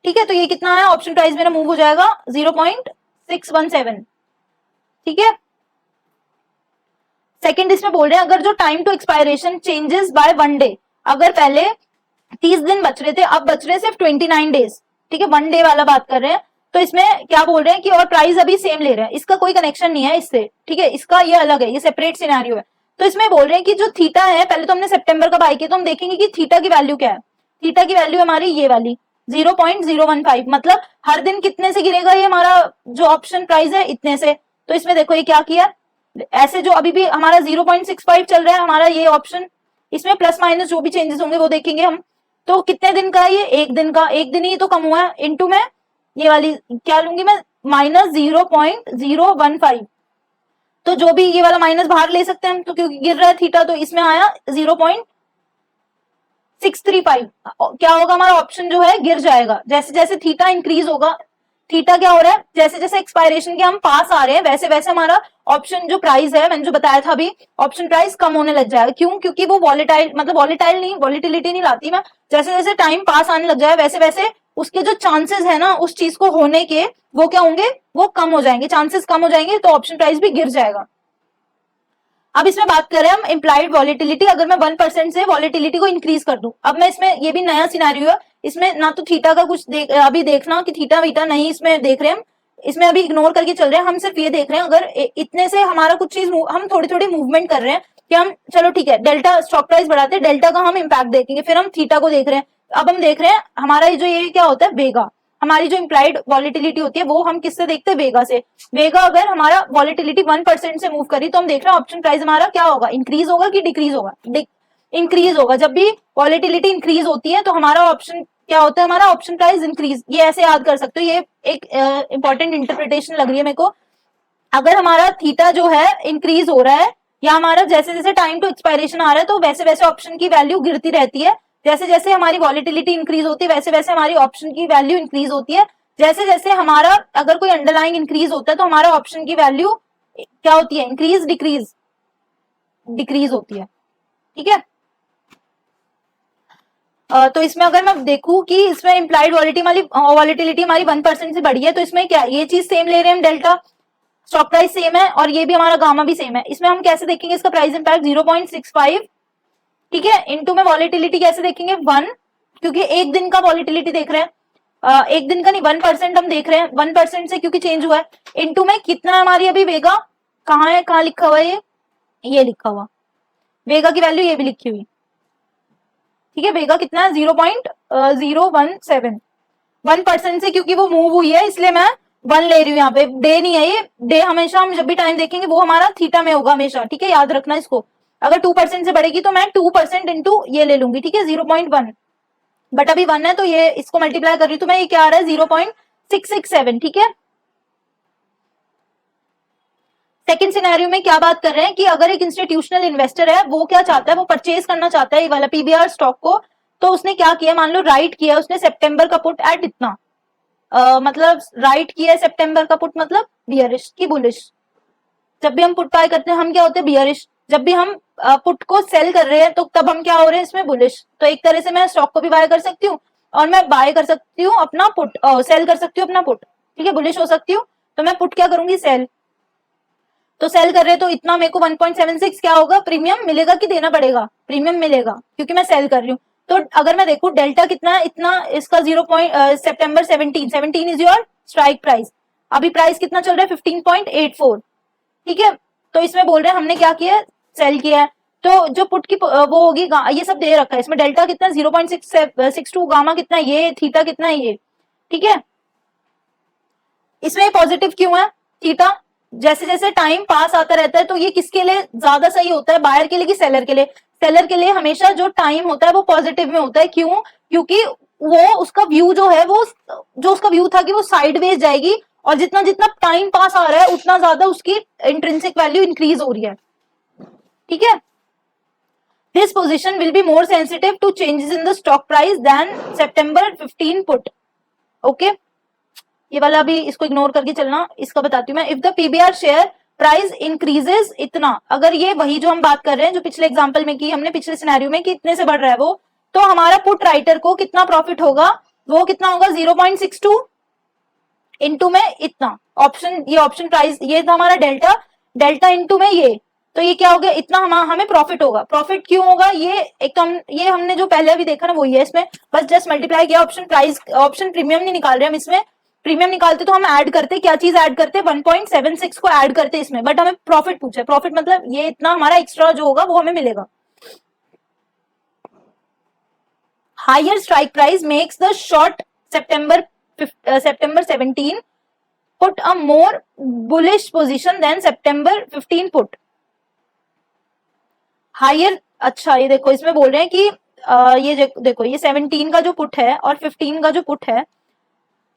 ठीक है। तो ये कितना है, ऑप्शन प्राइस मेरा मूव हो जाएगा 0.617, ठीक है। सेकंड इसमें बोल रहे हैं अगर जो time to expiration changes by 1 day, अगर पहले 30 दिन बच रहे थे, अब बच रहे सिर्फ 29 डेज, ठीक है, 1 डे वाला बात कर रहे हैं। तो इसमें क्या बोल रहे हैं कि और प्राइस अभी सेम ले रहे हैं, इसका कोई कनेक्शन नहीं है इससे, ठीक है, इसका ये अलग है, ये सेपरेट सिनेरियो है। तो इसमें बोल रहे हैं कि जो थीटा है, पहले तो हमने सितंबर का बाई किया, तो हम देखेंगे कि थीटा की वैल्यू क्या है। थीटा की वैल्यू हमारी ये वाली 0.015, मतलब हर दिन कितने से गिरेगा ये हमारा जो ऑप्शन प्राइस है, इतने से। तो इसमें देखो ये क्या किया, ऐसे जो अभी भी हमारा 0.65 चल रहा है हमारा ये ऑप्शन, इसमें प्लस माइनस जो भी चेंजेस होंगे वो देखेंगे हम। तो कितने दिन का है ये, एक दिन का, एक दिन ही तो कम हुआ है, इनटू में ये वाली क्या लूंगी मैं, -0.015। तो जो भी ये वाला माइनस बाहर ले सकते हैं हम, तो क्योंकि गिर रहा है थीटा, तो इसमें आया 0.635। क्या होगा, हमारा ऑप्शन जो है गिर जाएगा, जैसे जैसे थीटा इंक्रीज होगा। थीटा क्या हो रहा है, जैसे जैसे एक्सपायरेशन के हम पास आ रहे हैं, वैसे वैसे हमारा ऑप्शन जो प्राइस है, मैंने जो बताया था अभी, ऑप्शन प्राइस कम होने लग जाएगा। क्यों, क्योंकि वो वॉलेटाइल, मतलब वॉलेटाइल नहीं, वॉलिटिलिटी नहीं लाती मैं, जैसे जैसे टाइम पास आने लग जाए वैसे वैसे उसके जो चांसेस है ना उस चीज को होने के, वो क्या होंगे, वो कम हो जाएंगे, चांसेस कम हो जाएंगे, तो ऑप्शन प्राइस भी गिर जाएगा। अब इसमें बात करें हम इम्प्लाइड वॉलिटिलिटी, अगर मैं 1% से वॉलिटिलिटी को इंक्रीज कर दूं, अब मैं इसमें, ये भी नया सिनेरियो है, इसमें ना तो थीटा का कुछ अभी देखना कि थीटा वीटा नहीं इसमें देख रहे हैं हम, इसमें अभी इग्नोर करके चल रहे हैं हम, सिर्फ ये देख रहे हैं अगर इतने से हमारा कुछ चीज हम थोड़ी थोड़ी मूवमेंट कर रहे हैं कि हम, चलो ठीक है, डेल्टा स्टॉक प्राइस बढ़ाते हैं, डेल्टा का हम इम्पैक्ट देखेंगे, फिर हम थीटा को देख रहे हैं। अब हम देख रहे हैं हमारा जो ये क्या होता है, वेगा, हमारी जो इम्प्लाइड वॉलिटिलिटी होती है वो हम किससे देखते हैं, वेगा से। वेगा अगर हमारा वॉलिटिलिटी 1% से मूव करी, तो हम देख रहे हैं ऑप्शन प्राइस हमारा क्या होगा, इंक्रीज होगा कि डिक्रीज होगा, इंक्रीज होगा। जब भी वॉलिटिलिटी इंक्रीज होती है तो हमारा ऑप्शन क्या होता है, हमारा ऑप्शन प्राइस इंक्रीज। ये ऐसे याद कर सकते हो, ये एक इंपॉर्टेंट इंटरप्रिटेशन लग रही है मेरे को। अगर हमारा थीटा जो है इंक्रीज हो रहा है, या हमारा जैसे जैसे टाइम टू एक्सपायरेशन आ रहा है, तो वैसे वैसे ऑप्शन की वैल्यू गिरती रहती है। जैसे जैसे हमारी वॉलिटिलिटी इंक्रीज होती है वैसे वैसे हमारी ऑप्शन की वैल्यू इंक्रीज होती है। जैसे जैसे हमारा अगर कोई अंडरलाइंग इंक्रीज होता है तो हमारा ऑप्शन की वैल्यू क्या होती है, इंक्रीज डिक्रीज, डिक्रीज होती है, ठीक है। तो इसमें अगर मैं देखूं कि इसमें इम्प्लाइड वॉलिटिलिटी हमारी 1% से बढ़ी है, तो इसमें क्या, ये चीज सेम ले रहे हैं हम, डेल्टा स्टॉक प्राइस सेम है और ये भी हमारा गामा भी सेम है। इसमें हम कैसे देखेंगे इसका प्राइस इंपैक्ट, 0.65, ठीक है, इनटू में वॉलिटिलिटी कैसे देखेंगे, 1, क्योंकि एक दिन का वॉलिटिलिटी देख रहे हैं, एक दिन का नहीं, 1% हम देख रहे हैं, 1% से क्योंकि चेंज हुआ है, इनटू में कितना हमारी अभी वेगा, कहाँ है, कहाँ लिखा हुआ है, ये लिखा हुआ वेगा की वैल्यू, ये भी लिखी हुई, ठीक है। वेगा कितना है, 0.017, 1% से क्योंकि वो मूव हुई है इसलिए मैं 1 ले रही हूँ यहाँ पे, डे नहीं है ये, डे हमेशा हम जब भी टाइम देखेंगे वो हमारा थीटा में होगा हमेशा, ठीक है, याद रखना इसको। अगर 2% से बढ़ेगी तो मैं 2% इंटू ये ले लूंगी, ठीक है, 0.1, बट अभी 1 है तो ये इसको मल्टीप्लाई कर रही हूँ, तो मैं ये क्या आ रहा है, 0.667, ठीक है। सेकंड सिनेरियो में क्या बात कर रहे हैं कि अगर एक इंस्टीट्यूशनल इन्वेस्टर है, वो क्या चाहता है, वो परचेज करना चाहता है ये वाला पीबीआर स्टॉक को, तो उसने क्या किया, मान लो राइट किया उसने सितंबर का पुट एट इतना, मतलब राइट किया सितंबर का पुट, मतलब बियरिश की बुलिश। जब भी हम पुट बाय करते हैं हम क्या होते हैं, बियरिश। जब भी हम पुट को सेल कर रहे हैं तो तब हम क्या हो रहे हैं, इसमें बुलिश। तो एक तरह से मैं स्टॉक को भी बाय कर सकती हूँ और मैं बाय कर सकती हूँ अपना पुट, सेल कर सकती हूँ अपना पुट, ठीक है, बुलिश हो सकती हूँ। तो मैं पुट क्या करूंगी, सेल। तो सेल कर रहे तो इतना मेरे को 1.76 क्या होगा, प्रीमियम मिलेगा कि देना पड़ेगा, प्रीमियम मिलेगा क्योंकि मैं सेल कर रही हूँ। तो अगर मैं देखूं डेल्टा कितना है, इतना इसका 17 इज योर स्ट्राइक प्राइस, अभी प्राइस कितना चल रहा है 15.84, ठीक है। तो इसमें बोल रहे हैं हमने क्या किया है, सेल किया है। तो जो पुट की वो होगी, ये सब दे रखा है इसमें, डेल्टा कितना 0.62, गामा कितना ये, थीटा कितना ये, ठीक है। इसमें पॉजिटिव क्यों है थीटा, जैसे जैसे टाइम पास आता रहता है तो ये किसके लिए ज्यादा सही होता है, बायर के लिए कि सेलर के लिए? सेलर के लिए हमेशा जो टाइम होता है वो पॉजिटिव में होता है, क्यों? क्योंकि वो उसका व्यू जो है, वो जो उसका व्यू था कि वो साइडवेज जाएगी, और जितना जितना टाइम पास आ रहा है उतना ज्यादा उसकी इंट्रिंसिक वैल्यू इंक्रीज हो रही है, ठीक है। This position will be more sensitive to changes in the stock price than September 15 put, okay. ये वाला अभी इसको इग्नोर करके चलना, इसका बताती हूँ मैं। If the PBR share price increases इतना, अगर ये वही जो हम बात कर रहे हैं जो पिछले एग्जांपल में की हमने, पिछले सिनेरियो में कि इतने से बढ़ रहा है वो, तो हमारा पुट राइटर को कितना प्रॉफिट होगा, वो कितना होगा 0.62 इंटू में इतना ऑप्शन, ये ऑप्शन प्राइस ये था हमारा डेल्टा, डेल्टा इंटू में ये, तो ये क्या हो गया, इतना हमें प्रॉफिट होगा। प्रॉफिट क्यों होगा, ये एक ये हमने जो पहले अभी देखा ना वही है, इसमें बस जस्ट मल्टीप्लाई किया, ऑप्शन प्राइस, ऑप्शन प्रीमियम नहीं निकाल रहे हम इसमें, प्रीमियम निकालते तो हम ऐड करते, क्या चीज ऐड करते, 1.76 को ऐड करते इसमें, बट हमें प्रॉफिट पूछा है, प्रॉफिट मतलब ये इतना हमारा एक्स्ट्रा जो होगा वो हमें मिलेगा। Higher strike price makes the short September 17 put a more bullish position than September 15 put. Higher, अच्छा ये देखो इसमें बोल रहे हैं कि ये देखो ये 17 का जो पुट है और 15 का जो पुट है,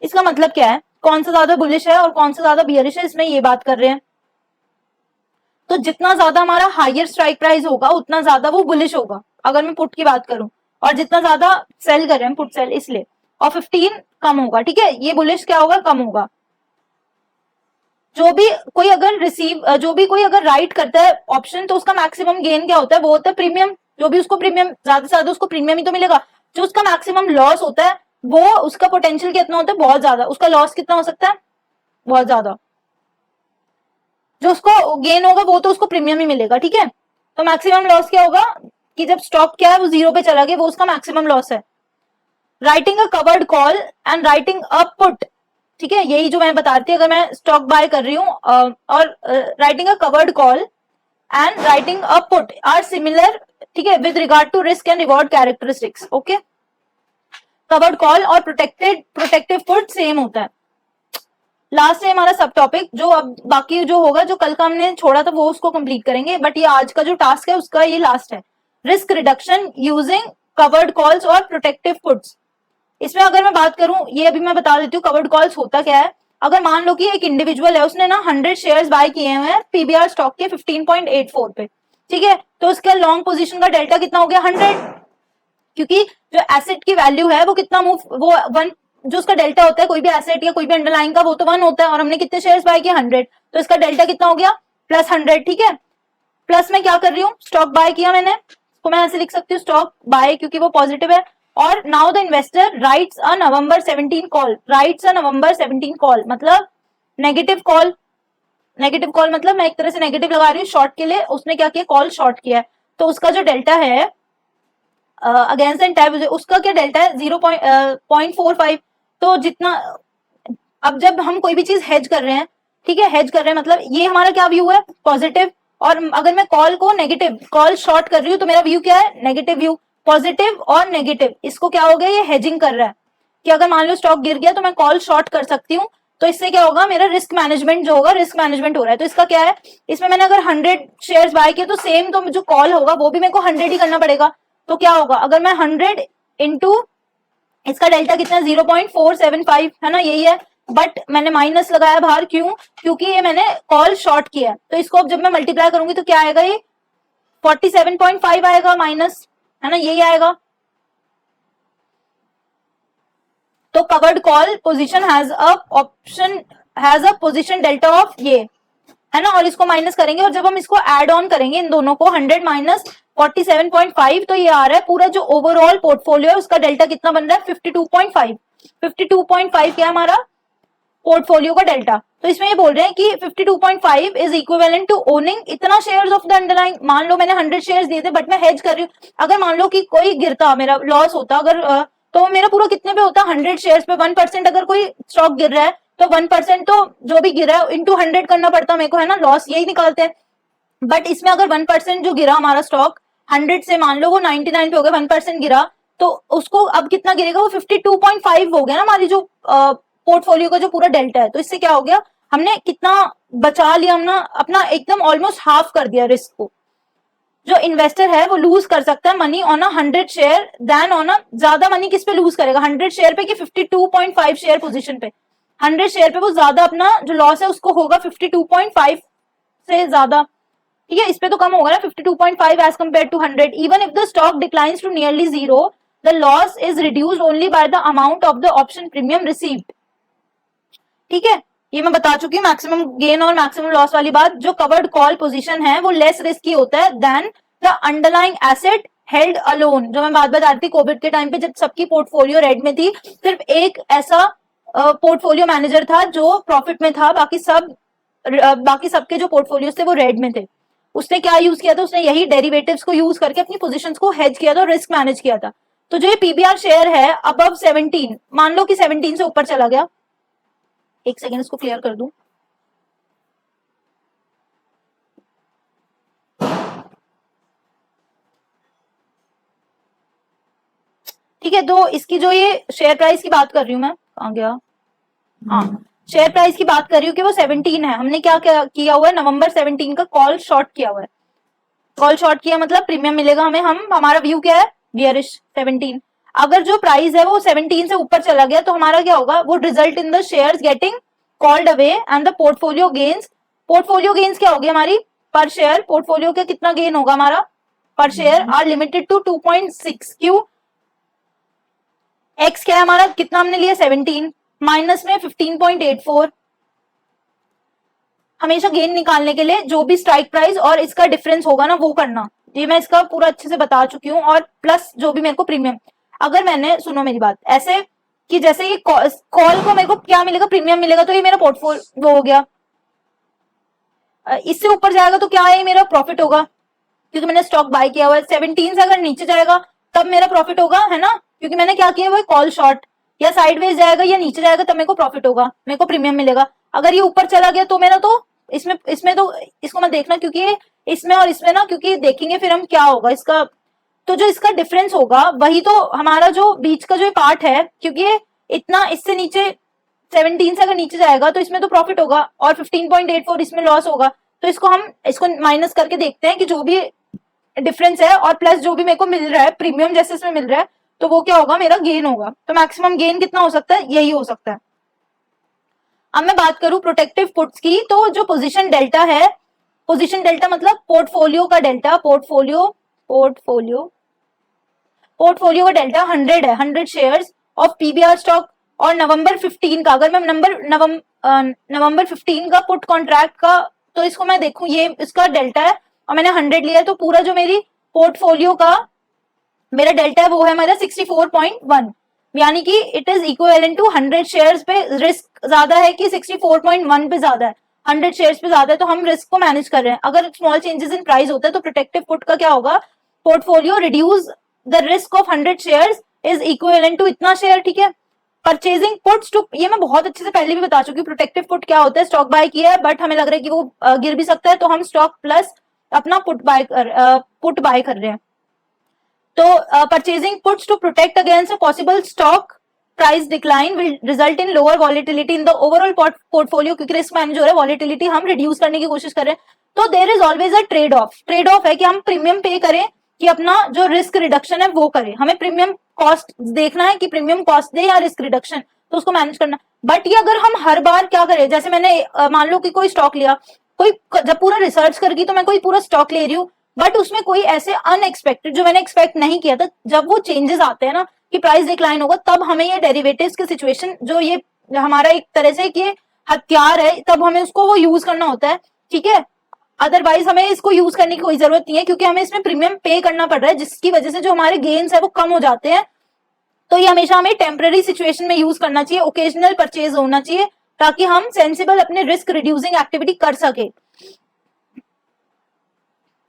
इसका मतलब क्या है, कौन सा ज्यादा बुलिश है और कौन सा ज्यादा बियरिश है, इसमें ये बात कर रहे हैं। तो जितना ज्यादा हमारा हायर स्ट्राइक प्राइस होगा उतना ज्यादा वो बुलिश होगा, अगर मैं पुट की बात करूं, और जितना ज्यादा सेल कर रहे हैं पुट सेल इसलिए, और 15 कम होगा, ठीक है। ये बुलिश क्या होगा, कम होगा। जो भी कोई अगर राइट करता है ऑप्शन, तो उसका मैक्सिमम गेन क्या होता है, वो होता है प्रीमियम, जो भी उसको प्रीमियम ज्यादा से ज्यादा उसको प्रीमियम ही तो मिलेगा। जो उसका मैक्सिमम लॉस होता है वो उसका पोटेंशियल कितना होता है, बहुत ज्यादा, उसका लॉस कितना हो सकता है, बहुत ज्यादा। जो उसको गेन होगा वो तो उसको प्रीमियम ही मिलेगा, ठीक है। तो मैक्सिमम लॉस क्या होगा कि जब स्टॉक क्या है वो 0 पे चला गया, वो उसका मैक्सिमम लॉस है। Writing a covered call and writing a put, ठीक है, यही जो मैं बता रही थी, अगर मैं स्टॉक बाय कर रही हूँ और writing a covered call and writing a put are similar, ठीक है, with regard to risk and reward characteristics, okay. Covered call और प्रोटेक्टिव पुट सेम होता है। लास्ट है हमारा सब टॉपिक, जो अब बाकी जो होगा, जो कल का हमने छोड़ा था वो उसको कंप्लीट करेंगे, बट ये आज का जो टास्क है उसका ये लास्ट है, risk reduction using covered calls और प्रोटेक्टिव पुट्स। इसमें अगर मैं बात करूं, ये अभी मैं बता देती हूँ कवर्ड कॉल्स होता क्या है। अगर मान लो कि एक इंडिविजुअल है, उसने ना 100 शेयर्स बाय किए हुए हैं पीबीआर स्टॉक के 15.84 पे, ठीक है, तो उसका लॉन्ग पोजीशन का डेल्टा कितना हो गया 100, क्योंकि जो एसेट की वैल्यू है वो कितना मूव, वो 1, जो उसका डेल्टा होता है कोई भी एसेट या कोई भी अंडरलाइन का, वो तो 1 होता है, और हमने कितने शेयर्स बाय किए 100, तो इसका डेल्टा कितना हो गया +100, ठीक है। प्लस मैं क्या कर रही हूँ, स्टॉक बाय किया मैंने, तो मैं ऐसे लिख सकती हूँ स्टॉक बाय, क्योंकि वो पॉजिटिव है। और now the investor rights a November 17 call, rights a November 17 call मतलब नेगेटिव कॉल, नेगेटिव कॉल मतलब मैं एक तरह से नेगेटिव लगा रही हूँ शॉर्ट के लिए, उसने क्या किया, कॉल शॉर्ट किया है, तो उसका जो डेल्टा है अगेंस्ट एंड टाइप, उसका क्या डेल्टा है 0.45। तो जितना, अब जब हम कोई भी चीज हेज कर रहे हैं, ठीक है, हेज कर रहे हैं मतलब ये हमारा क्या व्यू है, पॉजिटिव, और अगर मैं कॉल को नेगेटिव, कॉल शॉर्ट कर रही हूँ तो मेरा व्यू क्या है, नेगेटिव व्यू, पॉजिटिव और नेगेटिव, इसको क्या हो गया, ये हेजिंग कर रहा है कि अगर मान लो स्टॉक गिर गया तो मैं कॉल शॉर्ट कर सकती हूँ, तो इससे क्या होगा, मेरा रिस्क मैनेजमेंट जो होगा, रिस्क मैनेजमेंट हो रहा है। तो इसका क्या है, इसमें मैंने अगर 100 शेयर्स बाय किए तो सेम तो जो कॉल होगा वो भी मेरे को 100 ही करना पड़ेगा। तो क्या होगा, अगर मैं 100 इंटू इसका डेल्टा कितना 0.475 है ना, यही है, बट मैंने माइनस लगाया बाहर, क्यों, क्योंकि ये मैंने कॉल शॉर्ट किया, तो इसको अब जब मैं मल्टीप्लाई करूंगी तो क्या आएगा, ये 47.5 आएगा माइनस, है ना, यही आएगा। तो covered call position has a position delta of ये, है ना, और इसको माइनस करेंगे, और जब हम इसको एड ऑन करेंगे इन दोनों को 100 माइनस 47.5, तो ये आ रहा है पूरा जो ओवरऑल पोर्टफोलियो है उसका डेल्टा कितना बन रहा है 52.5। 52.5 क्या है हमारा, पोर्टफोलियो का डेल्टा। तो इसमें ये बोल रहे हैं कि 52.5 इज इक्विवेलेंट टू ओनिंग इतना शेयर्स ऑफ द अंडरलाइंग। मान लो मैंने 100 शेयर्स दिए थे बट मैं हेज कर रही हूँ, अगर मान लो कि कोई गिरता, मेरा लॉस होता, अगर तो मेरा पूरा कितने पे होता, 100 शेयर्स पे 1%। अगर कोई स्टॉक गिर रहा है तो 1% तो जो भी गिरा है इंटू 100 करना पड़ता मेरे को, है ना, लॉस यही निकालते हैं। बट इसमें अगर 1% जो गिरा हमारा स्टॉक 100 से, मान लो वो 99 पे हो गया, 1% गिरा, तो उसको अब कितना गिरेगा, वो 52.5 हो गया ना हमारी जो पोर्टफोलियो का जो पूरा डेल्टा है। तो इससे क्या हो गया, हमने कितना बचा लिया, हमने अपना एकदम ऑलमोस्ट हाफ कर दिया रिस्क को। जो इन्वेस्टर है वो लूज कर सकता है money on 100 share than on ज्यादा मनी किस पे लूज करेगा, 100 शेयर पे कि 52.5 शेयर पोजीशन पे। 100 शेयर पे वो ज्यादा अपना जो लॉस है उसको होगा 52.5 से ज्यादा, ठीक है। इस पे तो कम होगा ना 52.5 as compare to 100। Even if the stock declines to nearly zero, the loss is reduced only by the amount of the option premium received, ठीक है। ये मैं बता चुकी हूँ मैक्सिमम गेन और मैक्सिमम लॉस वाली बात। जो कवर्ड कॉल पोजीशन है वो लेस रिस्की होता है than the underlying asset held alone. जो मैं बात बता रही थी कोविड के टाइम पे जब सबकी पोर्टफोलियो रेड में थी, सिर्फ एक ऐसा पोर्टफोलियो मैनेजर था जो प्रॉफिट में था, बाकी सबके जो पोर्टफोलियो थे वो रेड में थे। उसने क्या यूज किया था, उसने यही डेरिवेटिव्स को यूज करके अपनी पोजीशंस को हेज किया था, रिस्क मैनेज किया था। तो जो ये पीबीआर शेयर है अबव 17, मान लो कि 17 से ऊपर चला गया, एक सेकेंड इसको क्लियर कर दूं, ठीक है। तो इसकी जो ये शेयर प्राइस की बात कर रही हूँ मैं, कहाँ गया, हाँ, शेयर प्राइस की बात कर रही हूँ कि वो 17 है। हमने क्या किया हुआ है, नवंबर 17 का कॉल शॉर्ट किया हुआ है। कॉल शॉर्ट किया मतलब प्रीमियम मिलेगा हमें, हमारा व्यू क्या है, बियरिश 17। अगर जो प्राइस है वो 17 से ऊपर चला गया तो हमारा क्या होगा, वो result in the shares getting called away and the portfolio gains. Portfolio gains क्या होगी हमारी, पर शेयर पोर्टफोलियो का कितना गेन होगा हमारा पर शेयर, आर लिमिटेड टू 2.6। क्यों, एक्स क्या है हमारा, कितना हमने लिया 17 माइनस में 15.84। हमेशा गेन निकालने के लिए जो भी स्ट्राइक प्राइस और इसका डिफरेंस होगा ना वो करना, ये मैं इसका पूरा अच्छे से बता चुकी हूँ। और प्लस जो भी मेरे को प्रीमियम, अगर मैंने, सुनो मेरी बात, ऐसे कि जैसे ये कॉल को मेरे को क्या मिलेगा, प्रीमियम मिलेगा, तो ये मेरा पोर्टफोलियो वो हो गया। इससे ऊपर जाएगा तो क्या है, ये मेरा प्रॉफिट होगा क्योंकि मैंने स्टॉक बाय किया हुआ है। 17 से अगर नीचे जाएगा तब मेरा प्रॉफिट होगा, है ना, क्योंकि मैंने क्या किया हुआ है, कॉल शॉर्ट। या साइडवेज जाएगा या नीचे जाएगा तब मेरे को प्रॉफिट होगा, मेरे को प्रीमियम मिलेगा। अगर ये ऊपर चला गया तो मेरा तो इसमें तो इसको मत देखना, क्योंकि इसमें और इसमें ना, क्योंकि देखेंगे फिर हम क्या होगा इसका। तो जो इसका डिफरेंस होगा वही तो हमारा जो बीच का जो पार्ट है, क्योंकि इतना इससे नीचे 17 से अगर नीचे जाएगा तो इसमें तो प्रॉफिट होगा और 15.84 इसमें लॉस होगा। तो इसको माइनस करके देखते हैं कि जो भी डिफरेंस है और प्लस जो भी मेरे को मिल रहा है प्रीमियम जैसे इसमें मिल रहा है तो वो क्या होगा, मेरा गेन होगा। तो मैक्सिमम गेन कितना हो सकता है, यही हो सकता है। अब मैं बात करूं प्रोटेक्टिव पुट्स की, तो जो पोजीशन डेल्टा है, पोजीशन डेल्टा मतलब पोर्टफोलियो का डेल्टा, पोर्टफोलियो का डेल्टा 100 है, 100 शेयर्स ऑफ पीबीआर स्टॉक। और नवंबर 15 का, अगर मैं नवंबर 15 का पुट कॉन्ट्रैक्ट का, तो इसको मैं देखूं, ये इसका डेल्टा है और मैंने 100 लिया है, तो पूरा जो मेरी पोर्टफोलियो का मेरा डेल्टा है वो है मेरा 64.1, यानी कि it is equivalent to 100 shares पे रिस्क ज्यादा है कि 64.1 पे ज्यादा है, 100 शेयर्स पे ज्यादा है, तो हम रिस्क को मैनेज कर रहे हैं। अगर स्मॉल चेंजेस इन प्राइस होता है तो प्रोटेक्टिव पुट का क्या होगा, portfolio reduce the risk of 100 shares is equivalent to इतना शेयर, ठीक है। परचेजिंग पुट्स टू, ये मैं बहुत अच्छे से पहले भी बता चुकी हूँ। प्रोटेक्टिव पुट क्या होता है, स्टॉक बाय किया है बट हमें लग रहा है कि वो गिर भी सकता है, तो हम स्टॉक प्लस अपना पुट बाय कर रहे हैं। तो purchasing puts to protect against a possible stock price decline will result in lower volatility in the overall portfolio, क्योंकि रिस्क मैनेज हो रहा है, वॉलेटिलिटी हम रिड्यूस करने की कोशिश कर रहे हैं। तो there is always a trade off है कि हम प्रीमियम पे करें कि अपना जो रिस्क रिडक्शन है वो करें। हमें प्रीमियम कॉस्ट देखना है कि प्रीमियम कॉस्ट दे या रिस्क रिडक्शन, तो उसको मैनेज करना। बट ये अगर हम हर बार क्या करें, जैसे मैंने मान लो कि कोई स्टॉक लिया, कोई जब पूरा रिसर्च करगी तो मैं कोई पूरा स्टॉक ले रही हूँ, बट उसमें कोई ऐसे अनएक्सपेक्टेड जो मैंने एक्सपेक्ट नहीं किया था, जब वो चेंजेस आते हैं ना कि प्राइस डिक्लाइन होगा, तब हमें ये डेरिवेटिव्स की सिचुएशन, जो ये हमारा एक तरह से कि हथियार है, तब हमें उसको वो यूज करना होता है, ठीक है। अदरवाइज हमें इसको यूज करने की कोई जरूरत नहीं है, क्योंकि हमें इसमें प्रीमियम पे करना पड़ रहा है, जिसकी वजह से जो हमारे गेन्स है वो कम हो जाते हैं। तो ये हमेशा हमें टेम्पररी सिचुएशन में यूज करना चाहिए, ओकेजनल परचेज होना चाहिए, ताकि हम सेंसिबल अपने रिस्क रिड्यूसिंग एक्टिविटी कर सके।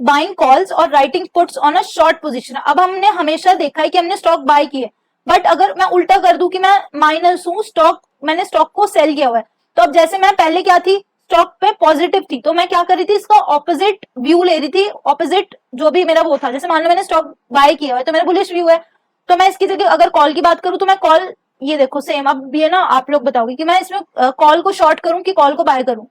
बाइंग कॉल्स और writing puts on a short position. अब हमने हमेशा देखा है कि हमने स्टॉक बाय किए, बट अगर मैं उल्टा कर दूं कि मैं माइनस हूं, मैंने स्टॉक को सेल किया हुआ है, तो अब जैसे मैं पहले क्या थी, स्टॉक पे पॉजिटिव थी, तो मैं क्या कर रही थी, इसका ऑपोजिट व्यू ले रही थी, ऑपोजिट जो भी मेरा वो था। जैसे मान लो मैंने स्टॉक बाय किया हुआ है तो मेरा बुलिश व्यू है, तो मैं इसकी जगह अगर कॉल की बात करूं तो मैं कॉल, ये देखो सेम, अब ये ना आप लोग बताओगे कि मैं इसमें कॉल को शॉर्ट करूं कि कॉल को बाय करूं।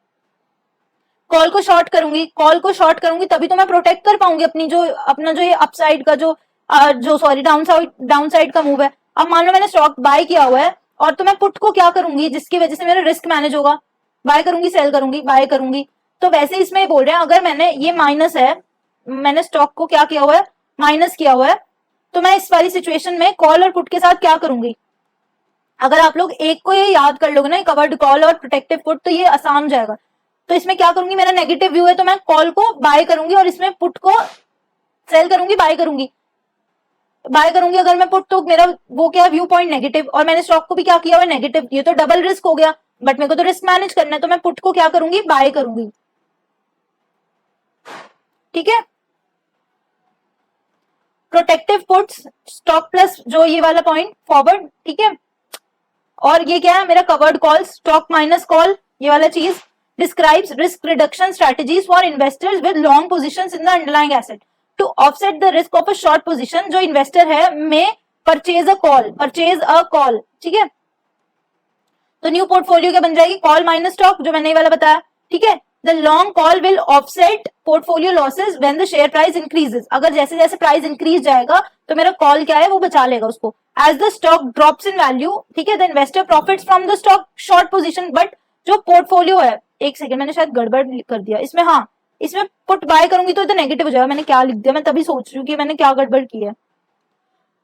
कॉल को शॉर्ट करूंगी, कॉल को शॉर्ट करूंगी तभी तो मैं प्रोटेक्ट कर पाऊंगी अपना जो ये अपसाइड का जो सॉरी डाउन साइड का मूव है। अब मान लो मैंने स्टॉक बाय किया हुआ है और तो मैं पुट को क्या करूंगी जिसकी वजह से मेरा रिस्क मैनेज होगा, बाय करूंगी, सेल करूंगी, बाय करूंगी। तो वैसे इसमें बोल रहे हैं अगर मैंने ये माइनस है, मैंने स्टॉक को क्या किया हुआ है, माइनस किया हुआ है, तो मैं इस वाली सिचुएशन में कॉल और पुट के साथ क्या करूंगी। अगर आप लोग एक को ये याद कर लोगे ना, कवर्ड कॉल और प्रोटेक्टिव पुट, तो ये आसान हो जाएगा। तो इसमें क्या करूंगी, मेरा नेगेटिव व्यू है तो मैं कॉल को बाय करूंगी और इसमें पुट को सेल करूंगी, बाय करूंगी। अगर मैं पुट, तो मेरा वो क्या व्यू पॉइंट नेगेटिव, और मैंने स्टॉक को भी क्या किया हुआ, नेगेटिव। ये तो डबल रिस्क हो गया, बट मेरे को तो रिस्क मैनेज करना है, तो मैं पुट को क्या करूंगी, बाय करूंगी। ठीक है, प्रोटेक्टिव पुट्स, स्टॉक प्लस जो ये वाला पॉइंट फॉरवर्ड। ठीक है, और ये क्या है मेरा covered call, stock minus call, ये वाला चीज describes risk reduction strategies for investors with long positions in the underlying asset to offset the risk of a short position. जो इन्वेस्टर है में परचेज अ कॉल। ठीक है, तो न्यू पोर्टफोलियो क्या बन जाएगी, कॉल माइनस स्टॉक, जो मैंने ये वाला बताया। ठीक है, the long call will offset portfolio losses when the share price increases. अगर जैसे जैसे प्राइस इंक्रीज जाएगा तो मेरा कॉल क्या है, वो बचा लेगा उसको। As the stock drops in value, ठीक है, the investor profits from the stock short position. But जो पोर्टफोलियो है, एक सेकंड मैंने शायद गड़बड़ कर दिया इसमें, हाँ इसमें पुट बाय करूंगी तो नेगेटिव हो जाएगा। मैंने क्या लिख दिया, मैं तभी सोच रही हूँ कि मैंने क्या गड़बड़ की है।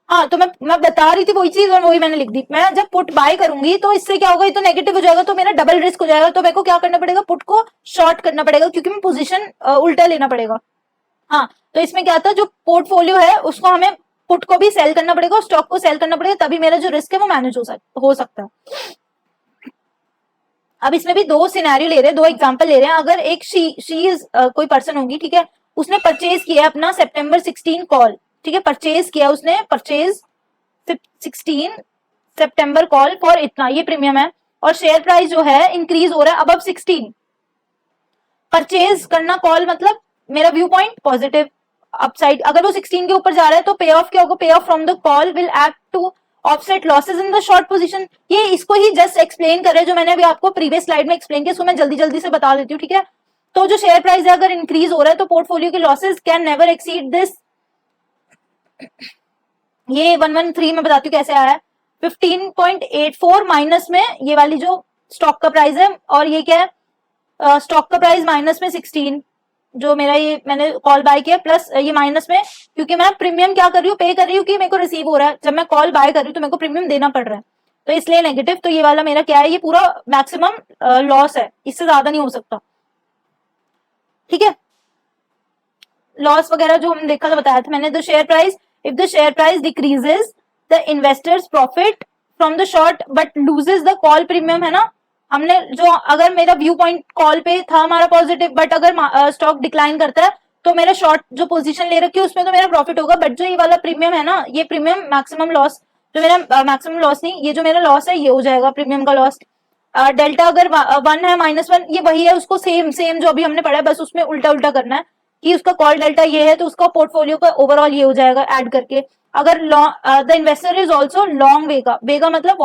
हाँ, तो मैं बता रही थी वही चीज और वही मैंने लिख दी। मैं जब पुट बाय करूंगी तो इससे क्या होगा, ये तो नेगेटिव हो जाएगा, तो मेरा डबल रिस्क हो जाएगा। तो मेरे को क्या करना पड़ेगा, पुट को शॉर्ट करना पड़ेगा, क्योंकि मैं पोजीशन उल्टा लेना पड़ेगा। हाँ, तो इसमें क्या था, जो पोर्टफोलियो है उसको हमें पुट को भी सेल करना पड़ेगा, स्टॉक को सेल करना पड़ेगा, तभी मेरा जो रिस्क है वो मैनेज हो सकता है। अब इसमें भी दो सिनेरियो ले रहे हैं, दो एग्जांपल ले रहे हैं। अगर एक कोई पर्सन होगी, ठीक है, उसने परचेज किया अपना September 16 कॉल, ठीक है, परचेज 16 सितंबर कॉल फॉर इतना, ये प्रीमियम है, और शेयर प्राइस जो है इंक्रीज हो रहा है अब 16। परचेज करना कॉल मतलब मेरा व्यू पॉइंट पॉजिटिव अपसाइड। अगर वो 16 के ऊपर जा रहा है तो पे ऑफ क्या होगा, pay off from the call will act to offset losses in the short position. ये इसको ही जस्ट एक्सप्लेन कर रहे हैं जो मैंने अभी आपको प्रीवियस स्लाइड में एक्सप्लेन किया, इसको मैं जल्दी जल्दी से बता देती हूँ। ठीक है, तो जो शेयर प्राइस है अगर इंक्रीज हो रहा है तो पोर्टफोलियो के losses can never exceed this. ये 113 में बताती हूँ कैसे आया है। 15.84 माइनस में ये वाली जो स्टॉक का प्राइस है, और ये क्या है, स्टॉक का प्राइस माइनस में 16 जो मेरा ये मैंने कॉल बाय किया, प्लस ये माइनस में, क्योंकि मैं प्रीमियम क्या कर रही हूँ, पे कर रही हूँ कि मेरे को रिसीव हो रहा है। जब मैं कॉल बाय कर रही हूँ तो मेरे को प्रीमियम देना पड़ रहा है, तो इसलिए नेगेटिव। तो ये वाला मेरा क्या है, ये पूरा मैक्सिमम लॉस है, इससे ज्यादा नहीं हो सकता। ठीक है, लॉस वगैरह जो हमने देखा था, बताया था मैंने। The share price, if the share price decreases the investors profit from the short but loses the call premium, है ना। हमने जो, अगर मेरा व्यू पॉइंट कॉल पे था हमारा पॉजिटिव, बट अगर स्टॉक डिक्लाइन करता है तो मेरा शॉर्ट जो पोजीशन ले रखी है उसमें तो मेरा प्रॉफिट होगा, बट जो ये वाला प्रीमियम है ना, ये प्रीमियम मैक्सिमम लॉस, जो मेरा मैक्सिमम लॉस नहीं, ये जो मेरा लॉस है ये हो जाएगा प्रीमियम का लॉस। डेल्टा अगर 1 है, -1, ये वही है, उसको सेम जो अभी हमने पढ़ा है, बस उसमें उल्टा उल्टा करना है कि उसका कॉल डेल्टा ये है तो उसका पोर्टफोलियो का ओवरऑल ये हो जाएगा ऐड करके। अगर the investor is also long vega मतलब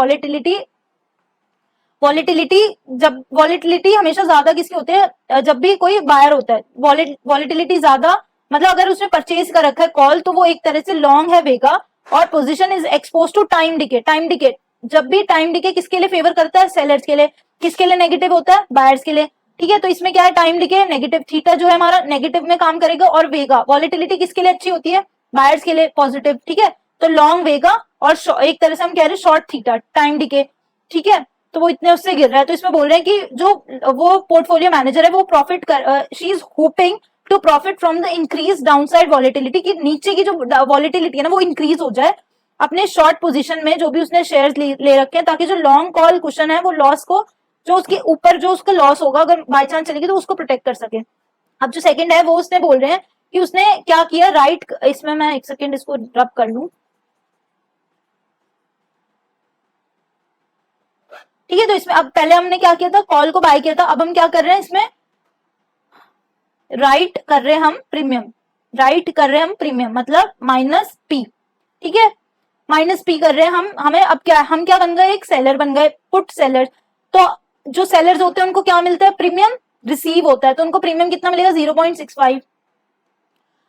जब वॉलेटिलिटी हमेशा ज्यादा किसकी होते हैं, जब भी कोई बायर होता है, वॉलेटिलिटी ज्यादा, मतलब अगर उसने परचेज कर रखा है कॉल तो वो एक तरह से लॉन्ग है वेगा, और position is expose to time decay. जब भी टाइम डिके किसके लिए फेवर करता है, सेलर्स के लिए। किसके लिए नेगेटिव होता है, बायर्स के लिए। ठीक है, तो इसमें क्या है, टाइम डिके नेगेटिव, थीटा जो है हमारा नेगेटिव में काम करेगा, और वेगा वॉलेटिलिटी किसके लिए अच्छी होती है, बायर्स के लिए पॉजिटिव। ठीक है, तो लॉन्ग वेगा और एक तरह से हम कह रहे हैं शॉर्ट थीटा, टाइम डिके। ठीक है, तो वो इतने उससे गिर रहा है, तो इसमें बोल रहे हैं कि जो वो पोर्टफोलियो मैनेजर है वो प्रॉफिट कर, she is hoping to profit from the increase downside volatility, की नीचे की जो वॉलेटिलिटी है ना वो इंक्रीज हो जाए अपने शॉर्ट पोजीशन में जो भी उसने शेयर्स ले रखे हैं, ताकि जो लॉन्ग कॉल कुशन है वो लॉस को जो उसके ऊपर जो उसका लॉस होगा अगर बाय चांस चलेगी तो उसको प्रोटेक्ट कर सके। अब जो सेकंड है वो उसने बोल रहे हैं कि उसने क्या किया, राइट, इसमें मैं एक सेकंड इसको रब कर लूं, ठीक है। तो इसमें अब पहले हमने क्या किया था, कॉल को बाय किया था, अब हम क्या कर रहे हैं इसमें राइट कर रहे हैं हम प्रीमियम, राइट कर रहे हैं हम प्रीमियम मतलब माइनस पी, ठीक है, माइनस पी कर रहे हैं हम। हमें अब क्या, हम क्या बन गए, एक सेलर बन गए, पुट सेलर। तो जो सेलर्स होते हैं उनको क्या मिलता है, प्रीमियम रिसीव होता है, तो उनको प्रीमियम कितना मिलेगा, 0.65।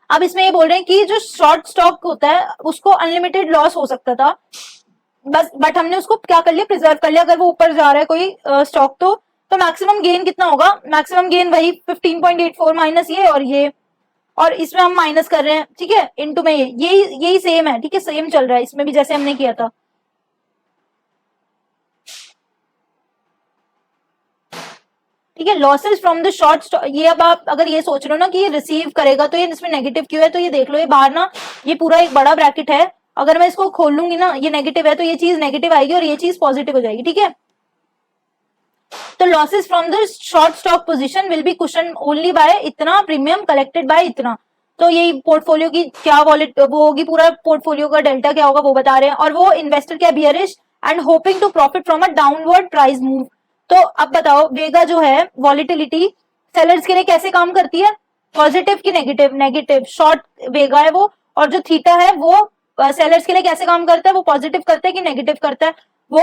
अब इसमें ये बोल रहे हैं कि जो शॉर्ट स्टॉक होता है उसको अनलिमिटेड लॉस हो सकता था, बस बट हमने उसको क्या कर लिया, प्रिजर्व कर लिया। अगर वो ऊपर जा रहा है कोई स्टॉक तो मैक्सिमम गेन कितना होगा, मैक्सिमम गेन वही 15.84 माइनस ये और इसमें हम माइनस कर रहे हैं, ठीक है, इनटू में यही सेम है, ठीक है, सेम चल रहा है इसमें भी जैसे हमने किया था, ठीक है। Losses from the short stock, ये अब आप अगर ये सोच रहे हो ना कि ये रिसीव करेगा तो ये इसमें नेगेटिव क्यों है, तो ये देख लो, ये बाहर ना ये पूरा एक बड़ा ब्रैकेट है, अगर मैं इसको खोल लूंगी ना, ये नेगेटिव है तो ये चीज नेगेटिव आएगी और ये चीज पॉजिटिव हो जाएगी, ठीक है। तो losses from the short stock position will be cushion only by इतना प्रीमियम कलेक्टेड बाय इतना। तो यही पोर्टफोलियो की क्या वॉलेट वो होगी, पूरा पोर्टफोलियो का डेल्टा क्या होगा वो बता रहे हैं। और वो इन्वेस्टर क्या bearish and hoping to profit from a downward price move. तो अब बताओ वेगा जो है वॉलिटिलिटी सेलर्स के लिए कैसे काम करती है, पॉजिटिव की नेगेटिव, नेगेटिव शॉर्ट वेगा है वो, और जो थीटा है वो सेलर्स के लिए कैसे काम करता है, वो पॉजिटिव करता है कि नेगेटिव करता है, वो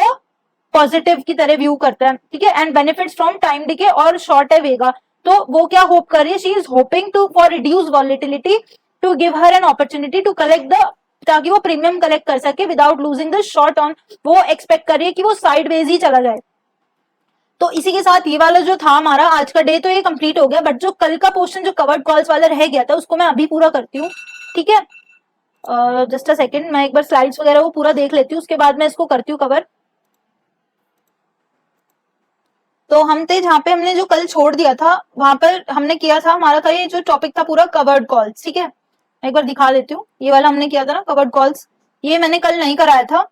पॉजिटिव की तरह व्यू करता है, ठीक है। And benefits from time decay, और शॉर्ट है वेगा, तो वो क्या होप कर रही है, she is hoping to for reduce volatility to give her an opportunity to collect the, ताकि वो प्रीमियम कलेक्ट कर सके without losing the short on. वो एक्सपेक्ट कर रही है कि वो साइडवेज ही चला जाए। तो इसी के साथ ये वाला जो था हमारा आज का डे तो ये कंप्लीट हो गया, बट जो कल का पोर्शन जो कवर्ड कॉल्स वाला रह गया था उसको मैं अभी पूरा करती हूँ, ठीक है। जस्ट अ सेकेंड, मैं एक बार स्लाइड्स वगैरह वो पूरा देख लेती हूँ, उसके बाद मैं इसको करती हूँ कवर। तो हम थे जहाँ पे हमने जो कल छोड़ दिया था वहां पर हमने किया था, हमारा था ये जो टॉपिक था पूरा कवर्ड कॉल्स, ठीक है। मैं एक बार दिखा देती हूँ, ये वाला हमने किया था ना कवर्ड कॉल्स, ये मैंने कल नहीं कराया था,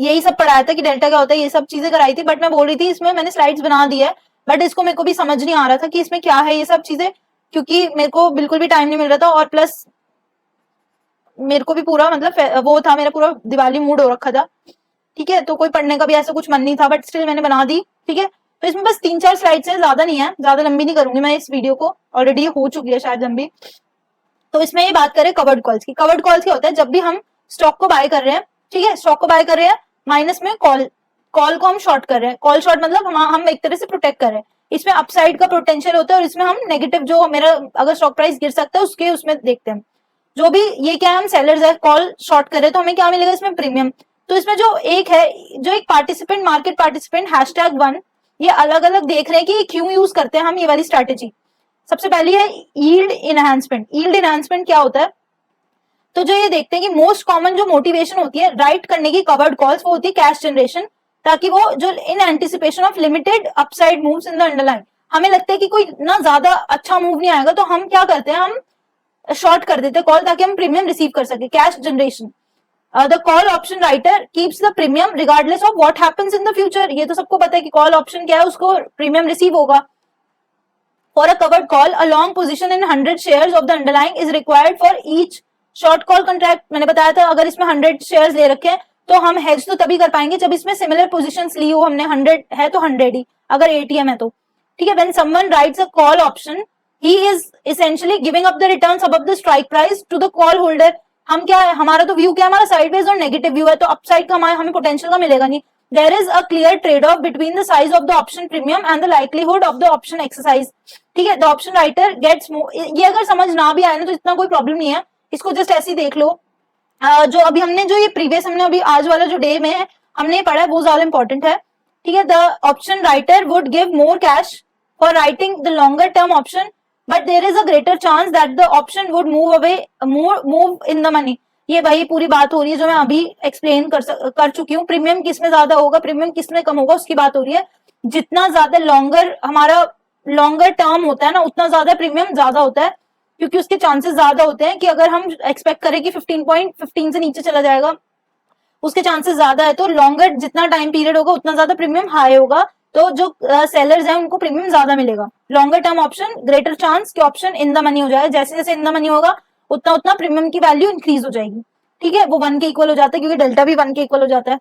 यही सब पढ़ाया था कि डेल्टा क्या होता है, ये सब चीजें कराई थी, बट मैं बोल रही थी इसमें मैंने स्लाइड्स बना दी है, बट इसको मेरे को भी समझ नहीं आ रहा था कि इसमें क्या है ये सब चीजें, क्योंकि मेरे को बिल्कुल भी टाइम नहीं मिल रहा था, और प्लस मेरे को भी पूरा मतलब वो था, मेरा पूरा दिवाली मूड हो रखा था, ठीक है। तो कोई पढ़ने का भी ऐसा कुछ मन नहीं था, बट स्टिल मैंने बना दी, ठीक है। तो इसमें बस 3-4 स्लाइड्स हैं, ज्यादा नहीं है, ज्यादा लंबी नहीं करूंगी मैं इस वीडियो को, ऑलरेडी हो चुकी है शायद लंबी। तो इसमें ये बात करें कवर्ड कॉल्स की। कवर्ड कॉल्स क्या होता है, जब भी हम स्टॉक को बाय कर रहे हैं, ठीक है, स्टॉक को बाय कर रहे हैं, माइनस में कॉल को हम शॉर्ट कर रहे हैं, कॉल शॉर्ट मतलब हम एक तरह से प्रोटेक्ट कर रहे हैं। इसमें अपसाइड का पोटेंशियल होता है और इसमें हम नेगेटिव जो मेरा अगर स्टॉक प्राइस गिर सकता है उसके उसमें देखते हैं। जो भी ये क्या है, हम सेलर्स है, कॉल शॉर्ट कर रहे हैं तो हमें क्या मिलेगा इसमें, प्रीमियम। तो इसमें जो एक है, जो एक पार्टिसिपेंट, मार्केट पार्टिसिपेंट #1, ये अलग अलग देख रहे हैं कि क्यों यूज करते हैं हम ये वाली स्ट्रैटेजी। सबसे पहली है यील्ड इनहेंसमेंट। यील्ड इनहेंसमेंट क्या होता है, तो जो ये देखते हैं कि मोस्ट कॉमन जो मोटिवेशन होती है राइट करने की कवर्ड कॉल्स, वो होती है कैश जनरेशन, ताकि वो जो in anticipation of limited upside moves in the underline, हमें लगता है कि कोई ना ज्यादा अच्छा मूव नहीं आएगा तो हम क्या करते हैं, हम शॉर्ट कर देते हैं कॉल ताकि हम प्रीमियम रिसीव कर सके, cash generation. The call option writer keeps the premium regardless of what happens in the future. ये तो सबको पता है कि कॉल ऑप्शन क्या है, उसको प्रीमियम रिसीव होगा। For a covered call a long position in 100 shares of the underlying is required for each short call contract. मैंने बताया था अगर इसमें 100 शेयर्स ले रखे हैं तो हम हेज तो तभी कर पाएंगे जब इसमें सिमिलर पोजीशंस ली हो हमने, 100 है तो 100 ही, अगर एटीएम है तो, ठीक है। When someone rights a call option he is essentially giving up the returns above the strike price to the call holder। हम क्या है, हमारा तो व्यू क्या है, हमारा साइडवेज और नेगेटिव व्यू है, तो अपसाइड का हमें पोटेंशियल का मिलेगा नहीं। There is a clear trade off between the size of the option premium and the likelihood of the option exercise, ठीक है। द ऑप्शन राइटर गेट्स ये अगर समझ ना भी आए ना तो इतना कोई प्रॉब्लम नहीं है, इसको जस्ट ऐसे ही देख लो। जो अभी हमने जो ये प्रीवियस हमने अभी आज वाला जो डे में हमने पढ़ा है वो ज्यादा इंपॉर्टेंट है, ठीक है। The option writer would give more cash for writing the longer term option, but there is a greater chance that the option would move in the money। ये वही पूरी बात हो रही है जो मैं अभी एक्सप्लेन कर चुकी हूँ। प्रीमियम किस में ज्यादा होगा, प्रीमियम किस में कम होगा, उसकी बात हो रही है। जितना ज्यादा लॉन्गर टर्म होता है ना, उतना ज्यादा प्रीमियम ज्यादा होता है, क्योंकि उसके चांसेस ज्यादा होते हैं कि अगर हम एक्सपेक्ट करें कि 15.15 से नीचे चला जाएगा, उसके चांसेस ज्यादा है। तो लॉन्गर जितना टाइम पीरियड होगा उतना ज्यादा प्रीमियम हाई होगा, तो जो सेलर्स हैं उनको प्रीमियम ज्यादा मिलेगा। Longer term option greater chance कि ऑप्शन इन द मनी हो जाए, जैसे जैसे इन द मनी होगा उतना उतना प्रीमियम की वैल्यू इंक्रीज हो जाएगी, ठीक है, वो 1 के इक्वल हो जाता है क्योंकि डेल्टा भी 1 के इक्वल हो जाता है,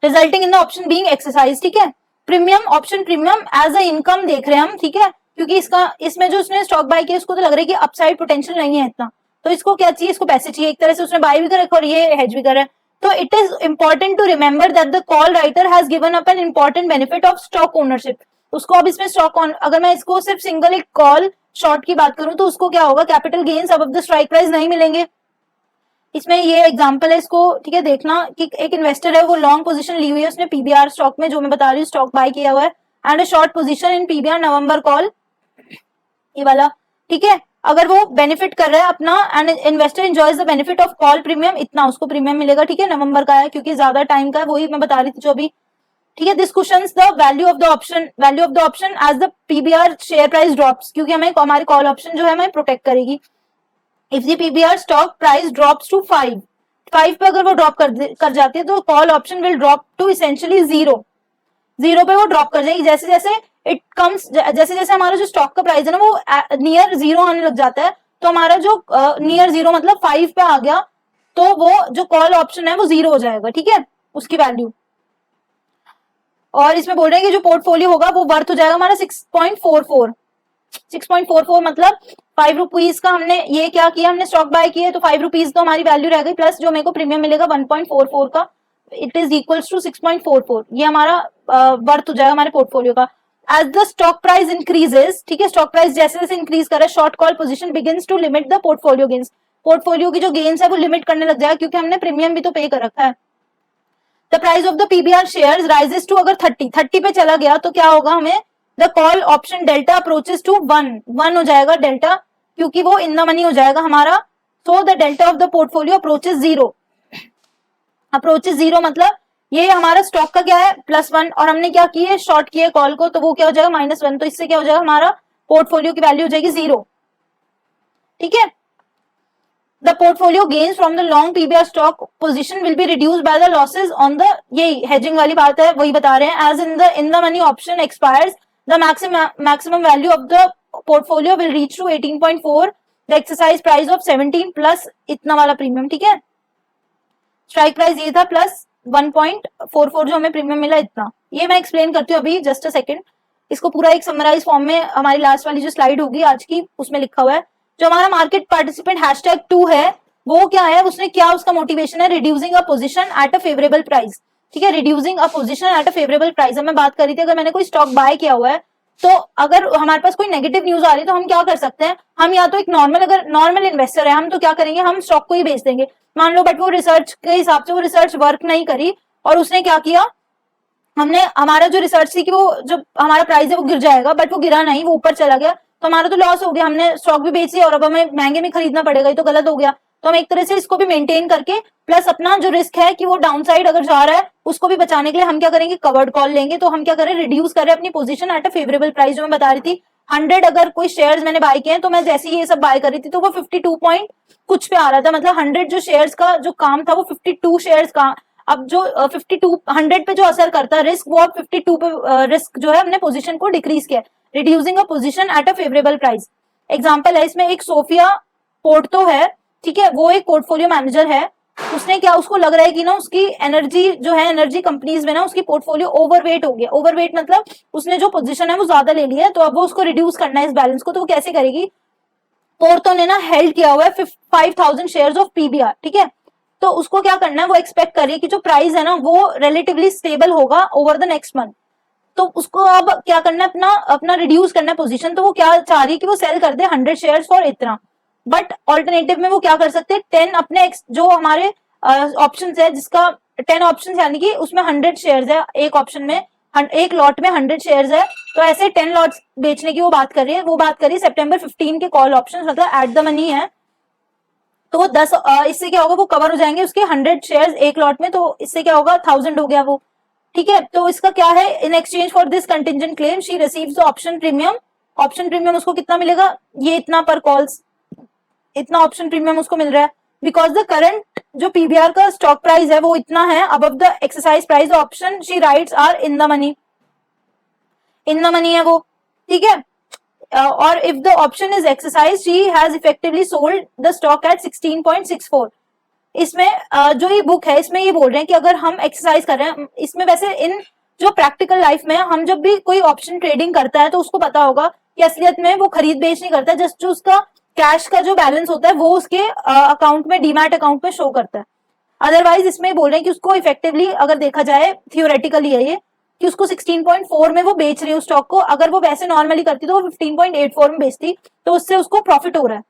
resulting in the option being exercise, ठीक है। Premium option premium as a income देख रहे हैं हम, ठीक है, क्योंकि इसमें जो उसने स्टॉक बाय किया उसको तो लग रहा है कि अपसाइड पोटेंशियल नहीं है इतना, तो इसको क्या चाहिए, इसको पैसे चाहिए, एक तरह से उसने बाय भी कर रखा और ये हेज भी कर रहा है। तो it is important to remember that the call writer has given up an important benefit of stock ownership. उसको अब इसमें स्टॉक ऑन, अगर मैं इसको सिर्फ सिंगल एक कॉल शॉर्ट की बात करूं तो उसको क्या होगा, कैपिटल गेन्स अब द स्ट्राइक प्राइस नहीं मिलेंगे। इसमें ये एग्जांपल है, इसको ठीक है देखना कि एक इन्वेस्टर है वो लॉन्ग पोजीशन ली हुई है उसने पीबीआर स्टॉक में, जो मैं बता रही हूँ स्टॉक बाय किया हुआ है, and a short position in PBR November call, ये वाला, ठीक है। अगर वो बेनिफिट कर रहा है अपना and investor enjoys the benefit of call premium, इतना उसको प्रीमियम मिलेगा, ठीक है, नवंबर का है क्योंकि ज्यादा टाइम का है, वही मैं बता रही थी जो अभी, ठीक है। This questions the value of the option as the PBR share price drops, क्योंकि हमें हमारी कॉल ऑप्शन जो है हमें प्रोटेक्ट करेगी। If the PBR stock price drops to 5 पे अगर वो ड्रॉप कर जाती है तो call option will drop to essentially 0 पे वो ड्रॉप कर जाएगी। जैसे जैसे इट कम्स, जैसे जैसे हमारा जो स्टॉक का प्राइस है ना वो नियर 0 आने लग जाता है, तो हमारा जो नियर 0 मतलब 5 पे आ गया, तो वो जो कॉल ऑप्शन है वो 0 हो जाएगा, ठीक है, उसकी वैल्यू। और इसमें बोल रहे हैं कि जो पोर्टफोलियो होगा वो वर्थ हो जाएगा हमारा 6.44 मतलब 5 रुपीज का हमने ये क्या किया, हमने स्टॉक बाय किया तो 5 रुपीज तो हमारी वैल्यू रह गई, प्लस जो मेरे को प्रीमियम मिलेगा 1.44 का, इट इज इक्वल्स टू 6.44, ये हमारा वर्थ हो जाएगा हमारे पोर्टफोलियो का। As the stock price increases, ठीक है, स्टॉक प्राइस जैसे जैसे इंक्रीज करे short call position begins to limit the portfolio gains, portfolio की जो गेन्स है वो लिमिट करने लग जाएगा क्योंकि हमने प्रीमियम भी तो पे कर रखा है। The price of the PBR shares rises to, अगर 30 पे चला गया तो क्या होगा, हमें the call option delta approaches to 1 हो जाएगा डेल्टा, क्योंकि वो इन द मनी हो जाएगा हमारा। So the delta of the portfolio approaches 0 मतलब ये हमारा स्टॉक का क्या है +1 और हमने क्या किया शॉर्ट किया कॉल को, तो वो क्या हो जाएगा -1, तो इससे क्या हो जाएगा हमारा पोर्टफोलियो की वैल्यू हो जाएगी 0, ठीक है। The portfolio gains from the long PBR stock position will be reduced by the losses on the, ये hedging वाली बात है वही बता रहे हैं, as in the money option expires the maximum value of the portfolio will reach to 18.4 the exercise price of 17 plus इतना वाला प्रीमियम, ठीक है, स्ट्राइक प्राइस ये था प्लस 1.44 जो हमें प्रीमियम मिला इतना। ये मैं एक्सप्लेन करती हूँ अभी, जस्ट अ सेकंड, इसको पूरा एक समराइज फॉर्म में हमारी लास्ट वाली जो स्लाइड होगी आज की उसमें लिखा हुआ है। जो हमारा मार्केट पार्टिसिपेंट #2 है वो क्या है, उसने क्या, उसका मोटिवेशन है reducing a position at a favourable price, ठीक है, reducing a position at a favourable price. मैं बात कर रही थी अगर मैंने कोई स्टॉक बाय किया हुआ है तो अगर हमारे पास कोई नेगेटिव न्यूज आ रही है तो हम क्या कर सकते हैं, हम या तो एक अगर नॉर्मल इन्वेस्टर है हम तो क्या करेंगे, हम स्टॉक को ही बेच देंगे, मान लो, बट वो रिसर्च के हिसाब से वो रिसर्च वर्क नहीं करी और उसने क्या किया, हमने हमारा जो रिसर्च थी कि वो जो हमारा प्राइस है वो गिर जाएगा, बट वो गिरा नहीं, वो ऊपर चला गया, तो हमारा तो लॉस हो गया, हमने स्टॉक भी बेच दिया और अब हमें महंगे में खरीदना पड़ेगा, ये तो गलत हो गया। तो हम एक तरह से इसको भी मेंटेन करके प्लस अपना जो रिस्क है कि वो डाउन साइड अगर जा रहा है उसको भी बचाने के लिए हम क्या करेंगे, कवर्ड कॉल लेंगे। तो हम क्या करें, रिड्यूस करें अपनी position at a favourable price. जो मैं बता रही थी 100 अगर कोई शेयर्स मैंने बाय किए हैं तो मैं जैसे ही ये सब बाय कर रही थी तो वो 52 पॉइंट कुछ पे आ रहा था, मतलब 100 जो शेयर्स का जो काम था वो 52 शेयर्स का, अब जो 52 100 पे जो असर करता है रिस्क, वो अब 52 पे रिस्क जो है हमने पोजीशन को डिक्रीज किया, reducing a position at a favourable price. Example है इसमें एक सोफिया पोर्टो है, ठीक है, वो एक पोर्टफोलियो मैनेजर है, उसने क्या, उसको लग रहा है कि ना उसकी एनर्जी जो है एनर्जी कंपनीज में ना उसकी पोर्टफोलियो ओवरवेट हो गया, ओवरवेट मतलब उसने जो पोजीशन है वो ज्यादा ले लिया है, तो अब वो उसको रिड्यूस करना है इस बैलेंस को, तो वो कैसे करेगी, पोर्टो ने ना हेल्ड किया हुआ है 5000 शेयर्स ऑफ पीबीआर, ठीक है, तो उसको क्या करना है, वो एक्सपेक्ट करिए कि जो प्राइस है ना वो रिलेटिवली स्टेबल होगा ओवर द नेक्स्ट मंथ, तो उसको अब क्या करना है, अपना अपना रिड्यूस करना है पोजीशन, तो वो क्या चाह रही है कि वो सेल कर दे 100 शेयर्स फॉर इतना, बट ऑल्टरनेटिव में वो क्या कर सकते हैं 10 अपने जो हमारे ऑप्शन है जिसका 10 ऑप्शन यानी कि उसमें 100 शेयर्स है एक ऑप्शन में, एक लॉट में 100 शेयर्स है, तो ऐसे 10 लॉट्स बेचने की वो बात कर रही है, वो बात कर रही है सितंबर 15 के कॉल ऑप्शन, मतलब एट द मनी है, तो वो 10 इससे क्या होगा वो कवर हो जाएंगे उसके 100 शेयर्स एक लॉट में, तो इससे क्या होगा 1000 हो गया वो, ठीक है। तो इसका क्या है, in exchange for this contingent claim she receives the option premium, option premium उसको कितना मिलेगा, ये इतना पर कॉल्स, इतना ऑप्शन प्रीमियम उसको मिल रहा है, बिकॉज द करंट जो पीबीआर का स्टॉक प्राइस है वो इतना है above the exercise price option she writes are in the money, in the money है वो, ठीक है। और if the option is exercise she has effectively sold the stock at 16.64। इसमें जो ये बुक है इसमें ये बोल रहे हैं कि अगर हम एक्सरसाइज कर रहे हैं, इसमें वैसे इन जो प्रैक्टिकल लाइफ में हम जब भी कोई ऑप्शन ट्रेडिंग करता है तो उसको पता होगा कि असलियत में वो खरीद बेच नहीं करता, जस्ट जो उसका कैश का जो बैलेंस होता है वो उसके अकाउंट में, डीमैट अकाउंट में शो करता है। अदरवाइज इसमें बोल रहे हैं कि उसको इफेक्टिवली अगर देखा जाए, थियोरेटिकली है ये, कि उसको 16.4 में वो बेच रही है उस स्टॉक को। अगर वो वैसे नॉर्मली करती तो वो 15.84 में बेचती, तो उससे उसको प्रॉफिट हो रहा है।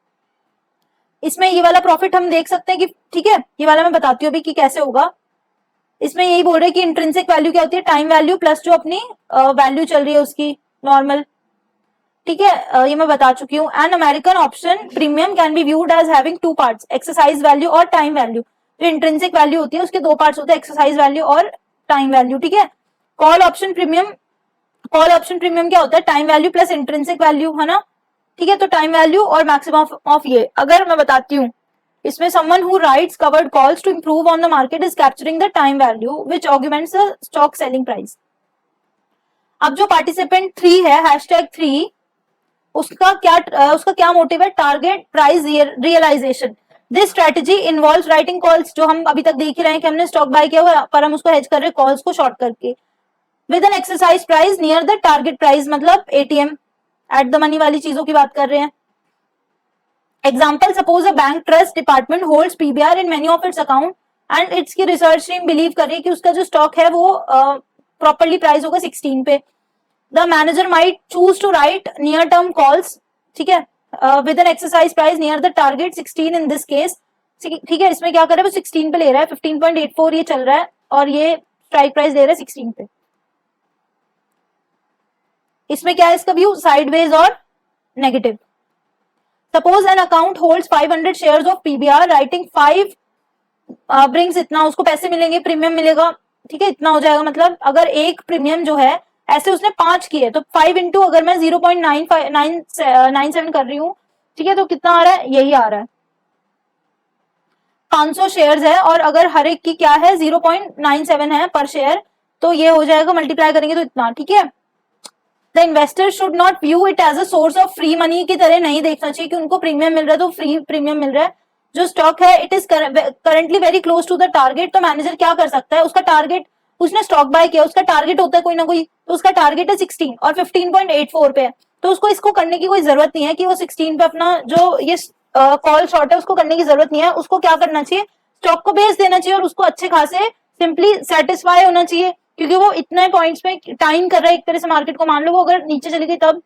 इसमें ये वाला प्रॉफिट हम देख सकते हैं कि ठीक है, ये वाला मैं बताती हूँ अभी कि कैसे होगा। इसमें यही बोल रहे हैं कि इंट्रिंसिक वैल्यू क्या होती है, टाइम वैल्यू प्लस जो अपनी वैल्यू चल रही है उसकी नॉर्मल, ठीक है। ये मैं बता चुकी हूँ। An American option premium can be viewed as having two parts, exercise value और टाइम वैल्यू। जो इंट्रिंसिक वैल्यू होती है उसके दो पार्ट्स होते हैं, एक्सरसाइज वैल्यू और टाइम वैल्यू, ठीक है। Call option premium, call option premium क्या होता है, time value plus intrinsic value, है ना, ठीक है। तो टाइम वैल्यू और मैक्सिमम ऑफ ये अगर मैं बताती हूँ, इसमें someone who writes covered calls to improve on the market is capturing the time value which augments the stock selling price। अब जो पार्टिसिपेंट 3 है, #3, उसका क्या मोटिव है, target price realization. This strategy involves writing calls, जो हम अभी तक देख ही रहे हैं कि हमने स्टॉक बाय किया हुआ पर हम उसको हेज कर रहे हैं कॉल्स को शॉर्ट करके, with an exercise price near the target price, मतलब एटीएम एट द मनी वाली चीजों की बात कर रहे हैं। Example, suppose a bank trust department holds PBR in many of its account and it's की रिसर्च टीम बिलीव कर रही है कि उसका जो स्टॉक है वो प्रॉपरली प्राइस होगा 16 पे। The manager might choose to write near term calls, ठीक है, with an exercise price near the target 16 in this case, ठीक है। इसमें क्या कर रहा है वो 16 पे ले रहा है, 15.84 ये चल रहा है और ये स्ट्राइक प्राइस दे रहा है 16 पे। इसमें क्या है इसका व्यू, साइडवेज और negative. Suppose an account holds 500 shares of PBR, writing 5 brings इतना, उसको पैसे मिलेंगे, प्रीमियम मिलेगा, ठीक है, इतना हो जाएगा। मतलब अगर एक प्रीमियम जो है ऐसे उसने 5 किए तो 5 इंटू अगर मैं 0.97 कर रही हूँ, ठीक है, तो कितना आ रहा है, यही आ रहा है, 500 शेयर्स है और अगर हर एक की क्या है 0.97 है पर शेयर, तो ये हो जाएगा, मल्टीप्लाई करेंगे तो इतना, ठीक है। The investor should not view it as a source of free money की तरह नहीं देखना चाहिए कि उनको प्रीमियम मिल रहा है तो फ्री प्रीमियम मिल रहा है। जो स्टॉक है it is currently very close to the target, तो मैनेजर क्या कर सकता है, उसका टारगेट, उसने स्टॉक बाय किया, उसका टारगेट होता है कोई ना कोई, तो उसका टारगेट है 16 और 15.84 पे है, तो उसको इसको करने की कोई जरूरत नहीं है कि वो 16 पे अपना जो ये कॉल शॉर्ट है उसको करने की जरूरत नहीं है। उसको क्या करना चाहिए, स्टॉक को बेच देना चाहिए और उसको अच्छे खासे सिंपली सेटिस्फाई होना चाहिए, क्योंकि वो इतने पॉइंट्स में टाइम कर रहा है एक तरह से मार्केट को, मान लो वो अगर नीचे चली गई तब।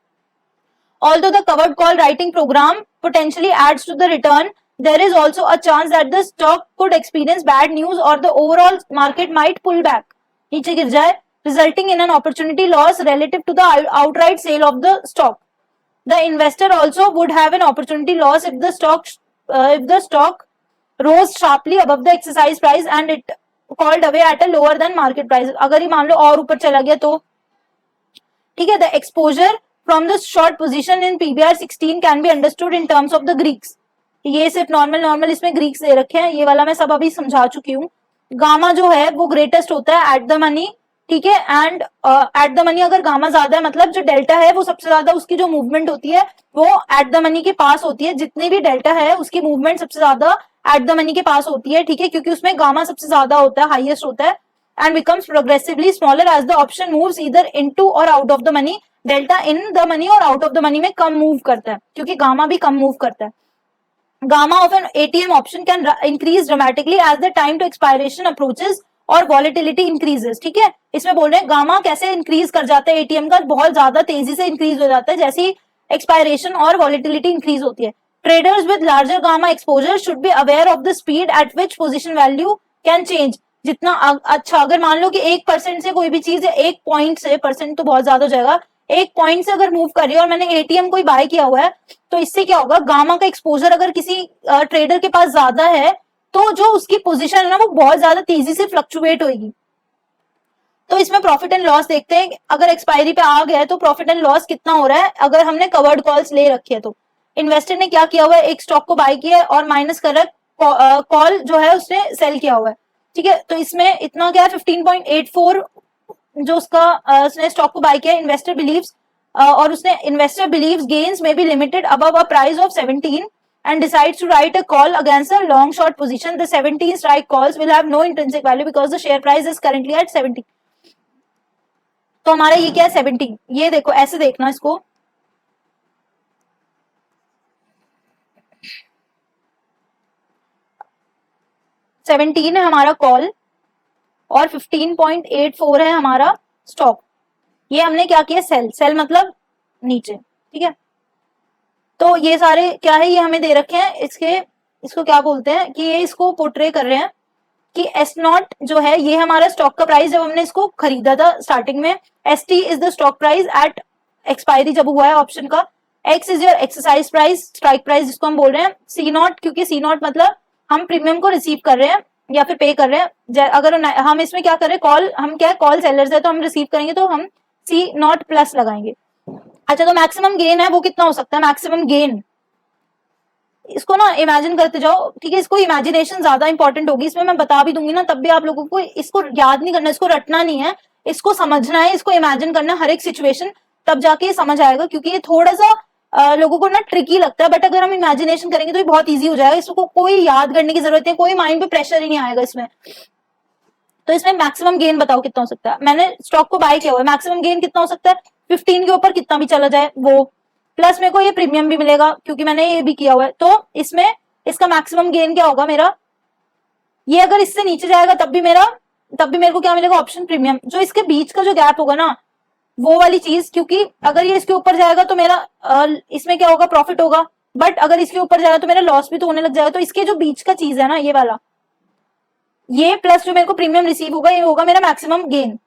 Although the covered call writing program potentially adds to the return, there is also a chance that the stock could experience bad news or the overall market might pull back, नीचे गिर जाए, resulting in an opportunity loss relative to the outright sale of the stock. The investor also would have an opportunity loss if the stock rose sharply above the exercise price and it called away at a lower than market price। अगर ये मान लो और ऊपर चला गया तो, ठीक है। The exposure from the short position in PBR 16 can be understood in terms of the Greeks। ये सिर्फ नॉर्मल इसमें ग्रीक्स दे रखे हैं, ये वाला मैं सब अभी समझा चुकी हूँ। गामा जो है वो ग्रेटेस्ट होता है एट द मनी, ठीक है, एंड एट द मनी अगर गामा ज्यादा है मतलब जो डेल्टा है वो सबसे ज्यादा उसकी जो मूवमेंट होती है वो एट द मनी के पास होती है, जितनी भी डेल्टा है उसकी मूवमेंट सबसे ज्यादा एट द मनी के पास होती है, ठीक है, क्योंकि उसमें गामा सबसे ज्यादा होता है, हाईएस्ट होता है, and becomes progressively smaller as the option moves either into और out of the money. Delta in the money और आउट ऑफ द मनी में कम मूव करता है क्योंकि गामा भी कम मूव करता है। Gamma of an ATM option can increase dramatically as the time to expiration approaches और volatility increases, ठीक है। इसमें बोल रहे हैं गामा कैसे इंक्रीज कर जाता है, एटीएम का बहुत ज्यादा तेजी से इंक्रीज हो जाता है जैसे ही एक्सपायरेशन और वॉलिटिलिटी इंक्रीज होती है। Traders with larger gamma exposure should be aware of the speed at which position value can change. जितना अच्छा, अगर मान लो कि 1% से कोई भी चीज है, 1 पॉइंट से, परसेंट तो बहुत ज्यादा हो जाएगा, 1 पॉइंट से अगर मूव कर रही है और मैंने एटीएम कोई बाय किया हुआ है, तो इससे क्या होगा, गामा का एक्सपोजर अगर किसी ट्रेडर के पास ज्यादा है तो जो उसकी पोजीशन है ना वो बहुत ज्यादा तेजी से फ्लक्चुएट होगी। तो इसमें प्रॉफिट एंड लॉस देखते हैं, अगर एक्सपायरी पे आ गया है तो प्रॉफिट एंड लॉस कितना हो रहा है अगर हमने कवर्ड कॉल्स ले रखी है। तो इन्वेस्टर ने क्या किया हुआ है, एक स्टॉक को बाय किया है और माइनस कर रहा है, कॉल जो है उसने सेल किया हुआ है, ठीक है। तो इसमें इतना क्या है, 15.84 जो उसका उसने स्टॉक को बाय किया, इन्वेस्टर बिलीव्स और उसने investor believes gains may be limited above a price of 17 and decides to write a call against a long short position, the 17 strike calls will have no intrinsic value because the share price is currently at 70. तो हमारा ये क्या है 17, ये देखो ऐसे देखना इसको, सेवनटीन है हमारा कॉल और 15.84 है हमारा स्टॉक। ये हमने क्या किया, सेल, सेल मतलब नीचे, ठीक है। तो ये सारे क्या है, ये हमें दे रखे हैं, इसको क्या बोलते हैं कि ये इसको पोर्ट्रे कर रहे हैं कि एस नॉट जो है ये हमारा स्टॉक का प्राइस जब हमने इसको खरीदा था स्टार्टिंग में, S T is the stock price at expiry जब हुआ है ऑप्शन का, X is your exercise price, strike price जिसको हम बोल रहे हैं, सी नॉट क्योंकि सी नॉट मतलब हम प्रीमियम को रिसीव कर रहे हैं या फिर पे कर रहे हैं। अगर हम इसमें क्या कर रहे हैं, कॉल, हम क्या कॉल सेलर्स है तो हम रिसीव करेंगे तो हम सी नॉट प्लस लगाएंगे। अच्छा, तो मैक्सिमम गेन है वो कितना हो सकता है, मैक्सिमम गेन, इसको ना इमेजिन करते जाओ, ठीक है। इसको इमेजिनेशन ज्यादा इंपॉर्टेंट होगी, इसमें मैं बता भी दूंगी ना तब भी आप लोगों को इसको याद नहीं करना, इसको रटना नहीं है, इसको समझना है, इसको इमेजिन करना है हर एक सिचुएशन, तब जाके ये समझ आएगा। क्योंकि ये थोड़ा सा लोगों को ना ट्रिकी लगता है, बट अगर हम इमेजिनेशन करेंगे तो ये बहुत ईजी हो जाएगा, इसको कोई याद करने की जरूरत नहीं, कोई माइंड पे प्रेशर ही नहीं आएगा इसमें। तो इसमें मैक्सिमम गेन बताओ कितना हो सकता है, मैंने स्टॉक को बाय किया हुआ है, मैक्सिमम गेन कितना हो सकता है, 15 के ऊपर कितना भी चला जाए वो, प्लस मेरे को ये प्रीमियम भी मिलेगा क्योंकि मैंने ये भी किया हुआ है। तो इसमें इसका मैक्सिमम गेन क्या होगा मेरा, ये अगर इससे नीचे जाएगा तब भी मेरे को क्या मिलेगा, ऑप्शन प्रीमियम। जो इसके बीच का जो गैप होगा ना वो वाली चीज, क्योंकि अगर ये इसके ऊपर जाएगा तो मेरा इसमें क्या होगा, प्रॉफिट होगा, बट अगर इसके ऊपर जाएगा तो मेरा लॉस भी तो होने लग जाएगा। तो इसके जो बीच का चीज है ना ये वाला, ये प्लस जो मेरे को प्रीमियम रिसीव होगा ये होगा मेरा मैक्सिमम गेन।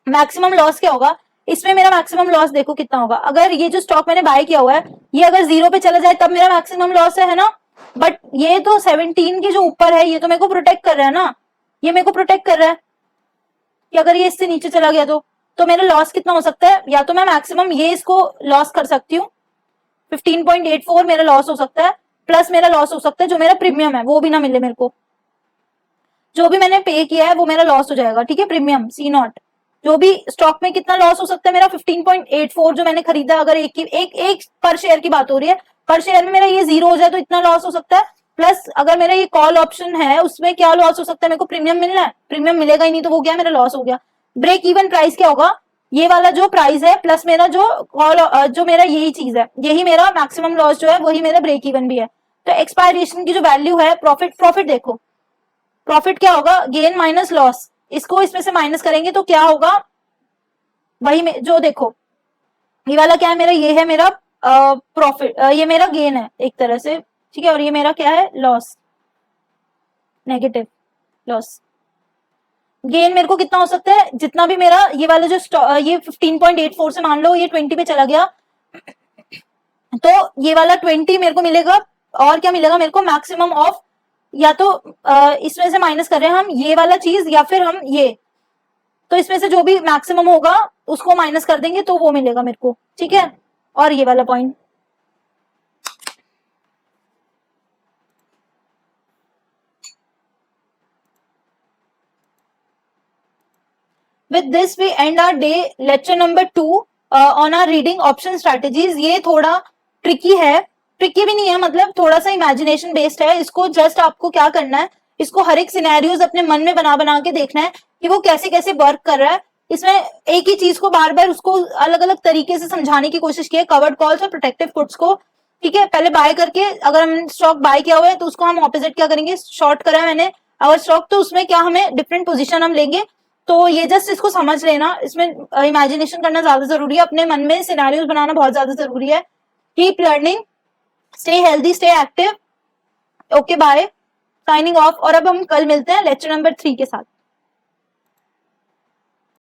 मैक्सिमम लॉस क्या होगा, इसमें मेरा मैक्सिमम लॉस देखो कितना होगा, अगर ये जो स्टॉक मैंने बाय किया हुआ है ये अगर 0 पे चला जाए तब मेरा मैक्सिमम लॉस है ना, बट ये तो 17 के जो ऊपर है ये तो मेरे को प्रोटेक्ट कर रहा है ना, ये मेरे को प्रोटेक्ट कर रहा है कि अगर ये इससे नीचे चला गया तो मेरा लॉस कितना हो सकता है, या तो मैं मैक्सिमम ये इसको लॉस कर सकती हूँ, 15.84 मेरा लॉस हो सकता है, प्लस मेरा लॉस हो सकता है जो मेरा प्रीमियम है वो भी ना मिले मेरे को, जो भी मैंने पे किया है वो मेरा लॉस हो जाएगा, ठीक है। प्रीमियम सी नॉट, जो भी स्टॉक में कितना लॉस हो सकता है मेरा 15.84 जो मैंने खरीदा, अगर एक पर शेयर की बात हो रही है, पर शेयर में मेरा ये 0 हो जाए तो इतना लॉस हो सकता है, प्लस अगर मेरा ये कॉल ऑप्शन है उसमें क्या लॉस हो सकता है, मेरे को प्रीमियम मिलना है, प्रीमियम मिलेगा ही नहीं तो वो क्या मेरा लॉस हो गया। ब्रेक इवन प्राइस क्या होगा, ये वाला जो प्राइस है प्लस मेरा जो कॉल जो मेरा यही चीज है, यही मेरा मैक्सिमम लॉस जो है वही मेरा ब्रेक इवन भी है। तो एक्सपायरेशन की जो वैल्यू है, प्रॉफिट देखो, प्रॉफिट क्या होगा, गेन माइनस लॉस, इसको इसमें से माइनस करेंगे तो क्या होगा, वही जो देखो ये वाला क्या है मेरा, ये है मेरा प्रॉफिट, ये मेरा गेन है एक तरह से, ठीक है, और ये मेरा क्या है, लॉस, नेगेटिव लॉस। गेन मेरे को कितना हो सकता है, जितना भी मेरा ये वाला जो ये 15.84 से मान लो ये 20 पे चला गया तो ये वाला 20 मेरे को मिलेगा, और क्या मिलेगा मेरे को, मैक्सिमम ऑफ, या तो इसमें से माइनस कर रहे हैं हम ये वाला चीज या फिर हम ये, तो इसमें से जो भी मैक्सिमम होगा उसको माइनस कर देंगे तो वो मिलेगा मेरे को, ठीक है। और ये वाला point, with this we end our day lecture number 2 on our reading option strategies. ये थोड़ा ट्रिकी है, ट्रिकी भी नहीं है, मतलब थोड़ा सा इमेजिनेशन बेस्ड है, इसको जस्ट आपको क्या करना है, इसको हर एक सिनेरियोज अपने मन में बना के देखना है कि वो कैसे कैसे वर्क कर रहा है। इसमें एक ही चीज को बार बार उसको अलग अलग तरीके से समझाने की कोशिश की है, कवर्ड कॉल्स और प्रोटेक्टिव पुट्स को, ठीक है। पहले बाय करके, अगर हमने स्टॉक बाय किया हुआ है तो उसको हम ऑपोजिट क्या करेंगे, शॉर्ट करा है मैंने अगर स्टॉक, तो उसमें क्या हमें डिफरेंट पोजीशन हम लेंगे। तो ये जस्ट इसको समझ लेना, इसमें इमेजिनेशन करना ज्यादा जरूरी है, अपने मन में सिनेरियोज बनाना बहुत ज्यादा जरूरी है। Keep learning, stay healthy, stay active, okay bye, signing off. और अब हम कल मिलते हैं लेक्चर नंबर 3 के साथ।